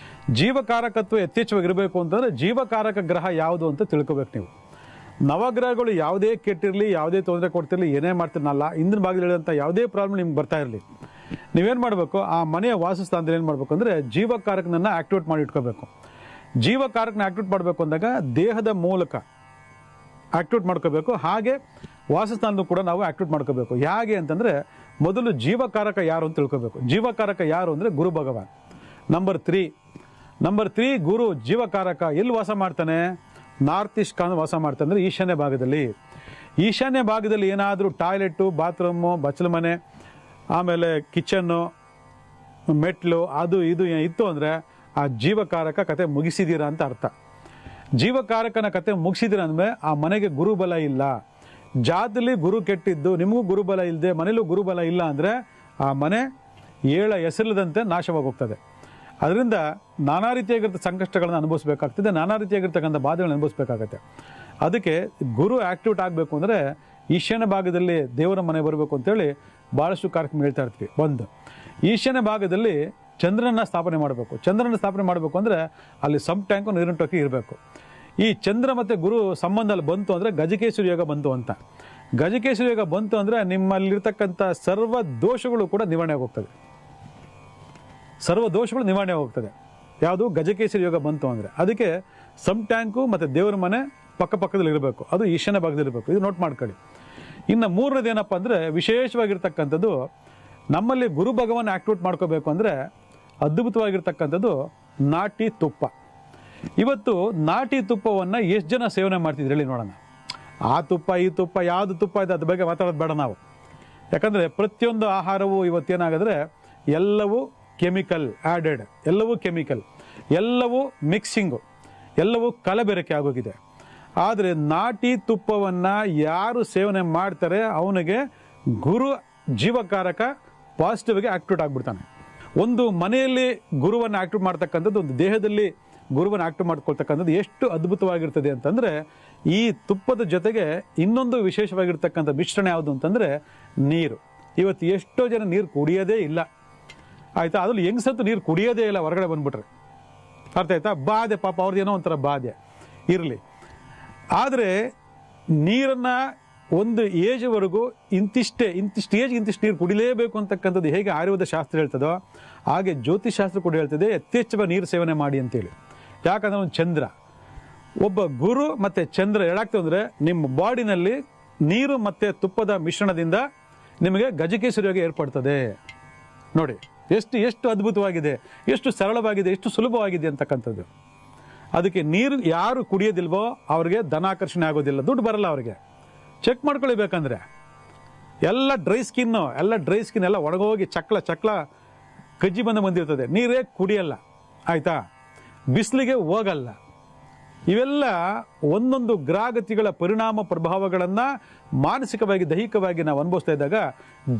ಜೀವಕಾರಕತ್ವ ಯಥೇಚ್ಛವಾಗಿರಬೇಕು ಅಂತಂದರೆ ಜೀವಕಾರಕ ಗ್ರಹ ಯಾವುದು ಅಂತ ತಿಳ್ಕೊಬೇಕು ನೀವು. ನವಗ್ರಹಗಳು ಯಾವುದೇ ಕೆಟ್ಟಿರಲಿ, ಯಾವುದೇ ತೊಂದರೆ ಕೊಡ್ತಿರಲಿ, ಏನೇ ಮಾಡ್ತಿರಲ್ಲ, ಹಿಂದಿನ ಭಾಗದಲ್ಲಿ ಹೇಳಿದಂಥ ಯಾವುದೇ ಪ್ರಾಬ್ಲಮ್ ನಿಮ್ಗೆ ಬರ್ತಾ ಇರಲಿ, ನೀವೇನು ಮಾಡಬೇಕು, ಆ ಮನೆಯ ವಾಸಸ್ಥಾನದಲ್ಲಿ ಏನು ಮಾಡಬೇಕು ಅಂದರೆ ಜೀವಕಾರಕನನ್ನು ಆಕ್ಟಿವೇಟ್ ಮಾಡಿ ಇಟ್ಕೋಬೇಕು. ಜೀವಕಾರಕನ ಆಕ್ಟಿವೇಟ್ ಮಾಡಬೇಕು ಅಂದಾಗ ದೇಹದ ಮೂಲಕ ಆಕ್ಟಿವೇಟ್ ಮಾಡ್ಕೋಬೇಕು. ಹಾಗೆ ವಾಸಸ್ಥಾನದ ಕೂಡ ನಾವು ಆಕ್ಟಿವೇಟ್ ಮಾಡ್ಕೋಬೇಕು. ಹೇಗೆ ಅಂತಂದರೆ, ಮೊದಲು ಜೀವಕಾರಕ ಯಾರು ಅಂತ ತಿಳ್ಕೋಬೇಕು. ಜೀವಕಾರಕ ಯಾರು ಅಂದರೆ ಗುರು ಭಗವಾನ್. ನಂಬರ್ 3 ಗುರು ಜೀವಕಾರಕ ಎಲ್ಲಿ ವಾಸ ಮಾಡ್ತಾನೆ? ನಾರ್ತ್ ಈಸ್ಟ್ ಕಾರ್ನರ್ ವಾಸ ಮಾಡ್ತಾನೆ, ಅಂದರೆ ಈಶಾನ್ಯ ಭಾಗದಲ್ಲಿ. ಈಶಾನ್ಯ ಭಾಗದಲ್ಲಿ ಏನಾದರೂ ಟಾಯ್ಲೆಟು, ಬಾತ್ರೂಮು, ಬಚ್ಚಲ ಮನೆ, ಆಮೇಲೆ ಕಿಚನ್ನು, ಮೆಟ್ಲು, ಅದು ಇದು ಇತ್ತು ಅಂದರೆ ಆ ಜೀವಕಾರಕ ಕತೆ ಮುಗಿಸಿದ್ದೀರಾ ಅಂತ ಅರ್ಥ. ಜೀವಕಾರಕನ ಕತೆ ಮುಗಿಸಿದ್ದೀರ ಅಂದಮೇಲೆ ಆ ಮನೆಗೆ ಗುರುಬಲ ಇಲ್ಲ. ಜಾತಲ್ಲಿ ಗುರು ಕೆಟ್ಟಿದ್ದು, ನಿಮಗೂ ಗುರುಬಲ ಇಲ್ಲದೆ ಮನೇಲೂ ಗುರುಬಲ ಇಲ್ಲ ಅಂದರೆ ಆ ಮನೆ ಏಳ ಹೆಸರಿಲ್ಲದಂತೆ ನಾಶವಾಗಿ ಹೋಗ್ತದೆ. ಅದರಿಂದ ನಾನಾ ರೀತಿಯಾಗಿರ್ತ ಸಂಕಷ್ಟಗಳನ್ನು ಅನುಭವಿಸಬೇಕಾಗ್ತದೆ, ನಾನಾ ರೀತಿಯಾಗಿರ್ತಕ್ಕಂಥ ಬಾಧೆಗಳನ್ನು ಅನುಭವಿಸಬೇಕಾಗತ್ತೆ. ಅದಕ್ಕೆ ಗುರು ಆಕ್ಟಿವೇಟ್ ಆಗಬೇಕು ಅಂದರೆ ಈಶಾನ್ಯ ಭಾಗದಲ್ಲಿ ದೇವರ ಮನೆ ಬರಬೇಕು ಅಂತೇಳಿ ಭಾಳಷ್ಟು ಕಾರ್ಯಕ್ರಮ ಹೇಳ್ತಾ ಇರ್ತೀವಿ. ಒಂದು ಈಶಾನ್ಯ ಭಾಗದಲ್ಲಿ ಚಂದ್ರನ ಸ್ಥಾಪನೆ ಮಾಡಬೇಕು. ಚಂದ್ರನ ಸ್ಥಾಪನೆ ಮಾಡಬೇಕು ಅಂದರೆ ಅಲ್ಲಿ ಸಮ್ ಟ್ಯಾಂಕು ನೀರಿನ ಟೊಕ್ಕಿ ಇರಬೇಕು. ಈ ಚಂದ್ರ ಮತ್ತು ಗುರು ಸಂಬಂಧ ಅಲ್ಲಿ ಬಂತು ಅಂದರೆ ಗಜಕೇಶ್ವರಿ ಯೋಗ ಬಂತು ಅಂತ. ಗಜಕೇಶ್ವರಿ ಯೋಗ ಬಂತು ಅಂದರೆ ನಿಮ್ಮಲ್ಲಿರ್ತಕ್ಕಂಥ ಸರ್ವ ದೋಷಗಳು ಕೂಡ ನಿವಾರಣೆ ಹೋಗ್ತದೆ. ಸರ್ವ ದೋಷಗಳು ನಿವಾರಣೆ ಹೋಗ್ತದೆ. ಯಾವುದು? ಗಜಕೇಶ್ವರಿ ಯೋಗ ಬಂತು ಅಂದರೆ. ಅದಕ್ಕೆ ಸಮ್ ಟ್ಯಾಂಕು ಮತ್ತು ದೇವರ ಮನೆ ಪಕ್ಕದಲ್ಲಿ ಇರಬೇಕು. ಅದು ಈಶಾನ್ಯ ಭಾಗದಲ್ಲಿ ಇರಬೇಕು. ಇದು ನೋಟ್ ಮಾಡ್ಕೊಳ್ಳಿ. ಇನ್ನು ಮೂರನೇದು ಏನಪ್ಪ ಅಂದರೆ, ವಿಶೇಷವಾಗಿರ್ತಕ್ಕಂಥದ್ದು ನಮ್ಮಲ್ಲಿ ಗುರು ಭಗವಾನ್ ಆಕ್ಟಿವೇಟ್ ಮಾಡ್ಕೋಬೇಕು ಅಂದರೆ ಅದ್ಭುತವಾಗಿರ್ತಕ್ಕಂಥದ್ದು ನಾಟಿ ತುಪ್ಪ. ಇವತ್ತು ನಾಟಿ ತುಪ್ಪವನ್ನು ಎಷ್ಟು ಜನ ಸೇವನೆ ಮಾಡ್ತಿದ್ರು ಹೇಳಿ ನೋಡೋಣ. ಆ ತುಪ್ಪ ಈ ತುಪ್ಪ ಯಾವುದು ತುಪ್ಪ ಇದೆ ಅದ್ರ ಬಗ್ಗೆ ಮಾತಾಡೋದು ಬೇಡ ನಾವು. ಯಾಕಂದರೆ ಪ್ರತಿಯೊಂದು ಆಹಾರವು ಇವತ್ತೇನಾಗಿದ್ರೆ ಎಲ್ಲವೂ ಕೆಮಿಕಲ್ ಆ್ಯಡೆಡ್, ಎಲ್ಲವೂ ಕೆಮಿಕಲ್, ಎಲ್ಲವೂ ಮಿಕ್ಸಿಂಗು, ಎಲ್ಲವೂ ಕಲಬೆರಕೆ ಆಗೋಗಿದೆ. ಆದರೆ ನಾಟಿ ತುಪ್ಪವನ್ನು ಯಾರು ಸೇವನೆ ಮಾಡ್ತಾರೆ ಅವನಿಗೆ ಗುರು ಜೀವಕಾರಕ ಪಾಸಿಟಿವ್ಗೆ ಆಕ್ಟಿವೇಟ್ ಆಗಿಬಿಡ್ತಾನೆ. ಒಂದು ಮನೆಯಲ್ಲಿ ಗುರುವನ್ನು ಆಕ್ಟಿವೇಟ್ ಮಾಡ್ತಕ್ಕಂಥದ್ದು, ಒಂದು ದೇಹದಲ್ಲಿ ಗುರುವನ್ನು ಆಕ್ಟಿವ್ ಮಾಡ್ಕೊಳ್ತಕ್ಕಂಥದ್ದು ಎಷ್ಟು ಅದ್ಭುತವಾಗಿರ್ತದೆ ಅಂತಂದರೆ, ಈ ತುಪ್ಪದ ಜೊತೆಗೆ ಇನ್ನೊಂದು ವಿಶೇಷವಾಗಿರ್ತಕ್ಕಂಥ ಮಿಶ್ರಣ ಯಾವುದು ಅಂತಂದರೆ ನೀರು. ಇವತ್ತು ಎಷ್ಟೋ ಜನ ನೀರು ಕುಡಿಯೋದೇ ಇಲ್ಲ, ಆಯಿತಾ? ಅದ್ರಲ್ಲಿ ಹೆಂಗಸಂತೂ ನೀರು ಕುಡಿಯೋದೇ ಇಲ್ಲ ಹೊರಗಡೆ ಬಂದ್ಬಿಟ್ರೆ, ಅರ್ಥ ಆಯ್ತಾ? ಬಾಧೆ, ಪಾಪ ಅವ್ರದ್ದೇನೋ ಒಂಥರ ಬಾಧೆ ಇರಲಿ. ಆದರೆ ನೀರನ್ನು ಒಂದು ಏಜ್ವರೆಗೂ ಇಂತಿಷ್ಟು ಏಜ್ ಇಂತಿಷ್ಟು ನೀರು ಕುಡಿಲೇಬೇಕು ಅಂತಕ್ಕಂಥದ್ದು ಹೇಗೆ ಆಯುರ್ವೇದ ಶಾಸ್ತ್ರ ಹೇಳ್ತದೋ ಹಾಗೆ ಜ್ಯೋತಿಷಾಸ್ತ್ರ ಕೂಡ ಹೇಳ್ತದೆ ಯಥೇಚ್ಛವ ನೀರು ಸೇವನೆ ಮಾಡಿ ಅಂತೇಳಿ. ಯಾಕಂದ್ರೆ ಒಂದು ಚಂದ್ರ, ಒಬ್ಬ ಗುರು ಮತ್ತು ಚಂದ್ರ ಹೇಳಾಗ್ತದೆ ಅಂದರೆ ನಿಮ್ಮ ಬಾಡಿನಲ್ಲಿ ನೀರು ಮತ್ತು ತುಪ್ಪದ ಮಿಶ್ರಣದಿಂದ ನಿಮಗೆ ಗಜಕೇಸರಿಯಾಗಿ ಏರ್ಪಡ್ತದೆ. ನೋಡಿ ಎಷ್ಟು ಅದ್ಭುತವಾಗಿದೆ, ಎಷ್ಟು ಸರಳವಾಗಿದೆ, ಎಷ್ಟು ಸುಲಭವಾಗಿದೆ ಅಂತಕ್ಕಂಥದ್ದು. ಅದಕ್ಕೆ ನೀರು ಯಾರು ಕುಡಿಯೋದಿಲ್ವೋ ಅವ್ರಿಗೆ ಧನಾಕರ್ಷಣೆ ಆಗೋದಿಲ್ಲ, ದುಡ್ಡು ಬರಲ್ಲ ಅವ್ರಿಗೆ. ಚೆಕ್ ಮಾಡ್ಕೊಳ್ಬೇಕಂದ್ರೆ ಎಲ್ಲ ಡ್ರೈ ಸ್ಕಿನ್ ಎಲ್ಲ ಒಣಗೋಗಿ ಚಕ್ಲ ಕಜ್ಜಿ ಬಂದಿರ್ತದೆ, ನೀರೇ ಕುಡಿಯಲ್ಲ, ಆಯ್ತಾ, ಬಿಸಿಲಿಗೆ ಹೋಗಲ್ಲ. ಇವೆಲ್ಲ ಒಂದೊಂದು ಗ್ರಹಗತಿಗಳ ಪರಿಣಾಮ ಪ್ರಭಾವಗಳನ್ನು ಮಾನಸಿಕವಾಗಿ ದೈಹಿಕವಾಗಿ ನಾವು ಅನುಭವಿಸ್ತಾ ಇದ್ದಾಗ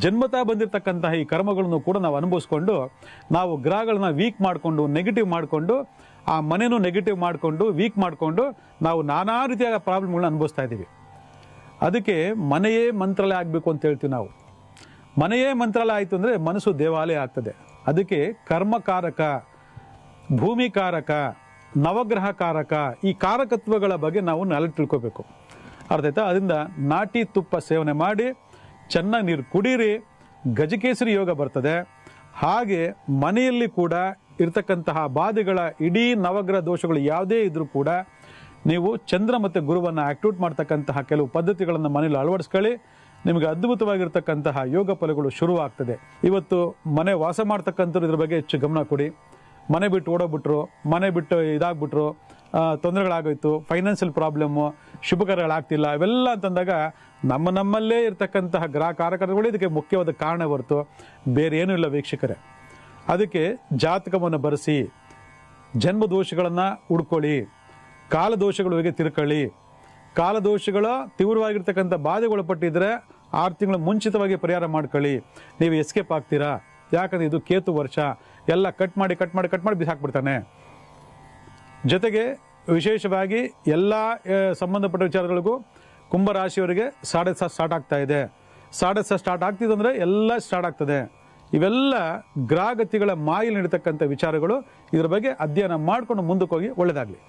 ಜನ್ಮತಾ ಬಂದಿರತಕ್ಕಂತಹ ಈ ಕರ್ಮಗಳನ್ನು ಕೂಡ ನಾವು ಅನುಭವಿಸ್ಕೊಂಡು ನಾವು ಗ್ರಹಗಳನ್ನ ವೀಕ್ ಮಾಡಿಕೊಂಡು ನೆಗೆಟಿವ್ ಮಾಡಿಕೊಂಡು ಆ ಮನೆಯೂ ನೆಗೆಟಿವ್ ಮಾಡಿಕೊಂಡು ವೀಕ್ ಮಾಡಿಕೊಂಡು ನಾವು ನಾನಾ ರೀತಿಯಾದ ಪ್ರಾಬ್ಲಮ್ಗಳನ್ನ ಅನುಭವಿಸ್ತಾ ಇದ್ದೀವಿ. ಅದಕ್ಕೆ ಮನೆಯೇ ಮಂತ್ರಾಲಯ ಆಗಬೇಕು ಅಂತ ಹೇಳ್ತೀವಿ ನಾವು. ಮನೆಯೇ ಮಂತ್ರಾಲಯ ಆಯಿತು ಅಂದರೆ ಮನಸ್ಸು ದೇವಾಲಯ ಆಗ್ತದೆ. ಅದಕ್ಕೆ ಕರ್ಮಕಾರಕ, ಭೂಮಿಕಾರಕ, ನವಗ್ರಹ ಕಾರಕ, ಈ ಕಾರಕತ್ವಗಳ ಬಗ್ಗೆ ನಾವು ನಾಳೆ ತಿಳ್ಕೋಬೇಕು. ಅರ್ಥ ಆಯ್ತಾ? ಅದರಿಂದ ನಾಟಿ ತುಪ್ಪ ಸೇವನೆ ಮಾಡಿ ಚೆನ್ನಾಗಿ ನೀರು ಕುಡೀರಿ, ಗಜಕೇಸರಿ ಯೋಗ ಬರ್ತದೆ. ಹಾಗೆ ಮನೆಯಲ್ಲಿ ಕೂಡ ಇರ್ತಕ್ಕಂತಹ ಬಾಧೆಗಳ ಇಡೀ ನವಗ್ರಹ ದೋಷಗಳು ಯಾವುದೇ ಇದ್ರೂ ಕೂಡ ನೀವು ಚಂದ್ರ ಮತ್ತು ಗುರುವನ್ನು ಆಕ್ಟಿವೇಟ್ ಮಾಡ್ತಕ್ಕಂತಹ ಕೆಲವು ಪದ್ಧತಿಗಳನ್ನು ಮನೆಯಲ್ಲಿ ಅಳವಡಿಸ್ಕೊಳ್ಳಿ. ನಿಮಗೆ ಅದ್ಭುತವಾಗಿರ್ತಕ್ಕಂತಹ ಯೋಗ ಫಲಗಳು ಶುರುವಾಗ್ತದೆ. ಇವತ್ತು ಮನೆ ವಾಸ ಮಾಡ್ತಕ್ಕಂಥವ್ರು ಇದ್ರ ಬಗ್ಗೆ ಹೆಚ್ಚು ಗಮನ ಕೊಡಿ. ಮನೆ ಬಿಟ್ಟು ಓಡೋಗ್ಬಿಟ್ರು, ಮನೆ ಬಿಟ್ಟು ಇದಾಗ್ಬಿಟ್ರು, ತೊಂದರೆಗಳಾಗೋಯ್ತು, ಫೈನಾನ್ಷಿಯಲ್ ಪ್ರಾಬ್ಲಮ್ಮು, ಶುಭಕರಗಳಾಗ್ತಿಲ್ಲ, ಇವೆಲ್ಲ ಅಂತಂದಾಗ ನಮ್ಮಲ್ಲೇ ಇರ್ತಕ್ಕಂತಹ ಗ್ರಹ ಕಾರಕಗಳು ಇದಕ್ಕೆ ಮುಖ್ಯವಾದ ಕಾರಣ ಹೊರತು ಬೇರೆ ಏನೂ ಇಲ್ಲ ವೀಕ್ಷಕರೇ. ಅದಕ್ಕೆ ಜಾತಕವನ್ನು ಬರೆಸಿ ಜನ್ಮದೋಷಗಳನ್ನು ಹುಡ್ಕೊಳ್ಳಿ, ಕಾಲದೋಷಗಳು ಹೇಗೆ ತಿರ್ಕೊಳ್ಳಿ, ಕಾಲದೋಷಗಳ ತೀವ್ರವಾಗಿರ್ತಕ್ಕಂಥ ಬಾಧೆಗೊಳಪಟ್ಟಿದ್ರೆ 6 ತಿಂಗಳು ಮುಂಚಿತವಾಗಿ ಪರಿಹಾರ ಮಾಡ್ಕೊಳ್ಳಿ. ನೀವು ಎಸ್ಕೇಪ್ ಆಗ್ತೀರಾ. ಯಾಕಂದರೆ ಇದು ಕೇತು ವರ್ಷ, ಎಲ್ಲ ಕಟ್ ಮಾಡಿ ಬಿಸಾಕ್ಬಿಡ್ತಾನೆ. ಜೊತೆಗೆ ವಿಶೇಷವಾಗಿ ಎಲ್ಲ ಸಂಬಂಧಪಟ್ಟ ವಿಚಾರಗಳಿಗೂ ಕುಂಭರಾಶಿಯವರಿಗೆ ಸಾಡೆ ಸ್ಟಾರ್ಟ್ ಆಗ್ತಾ ಇದೆ. ಸ್ಟಾರ್ಟ್ ಆಗ್ತಿದಂದರೆ ಎಲ್ಲ ಸ್ಟಾರ್ಟ್ ಆಗ್ತದೆ. ಇವೆಲ್ಲ ಗ್ರಹಗತಿಗಳ ಮಾಯಲ್ಲಿ ನಡೀತಕ್ಕಂಥ ವಿಚಾರಗಳು. ಇದರ ಬಗ್ಗೆ ಅಧ್ಯಯನ ಮಾಡಿಕೊಂಡು ಮುಂದಕ್ಕೆ ಹೋಗಿ ಒಳ್ಳೆಯದಾಗಲಿ.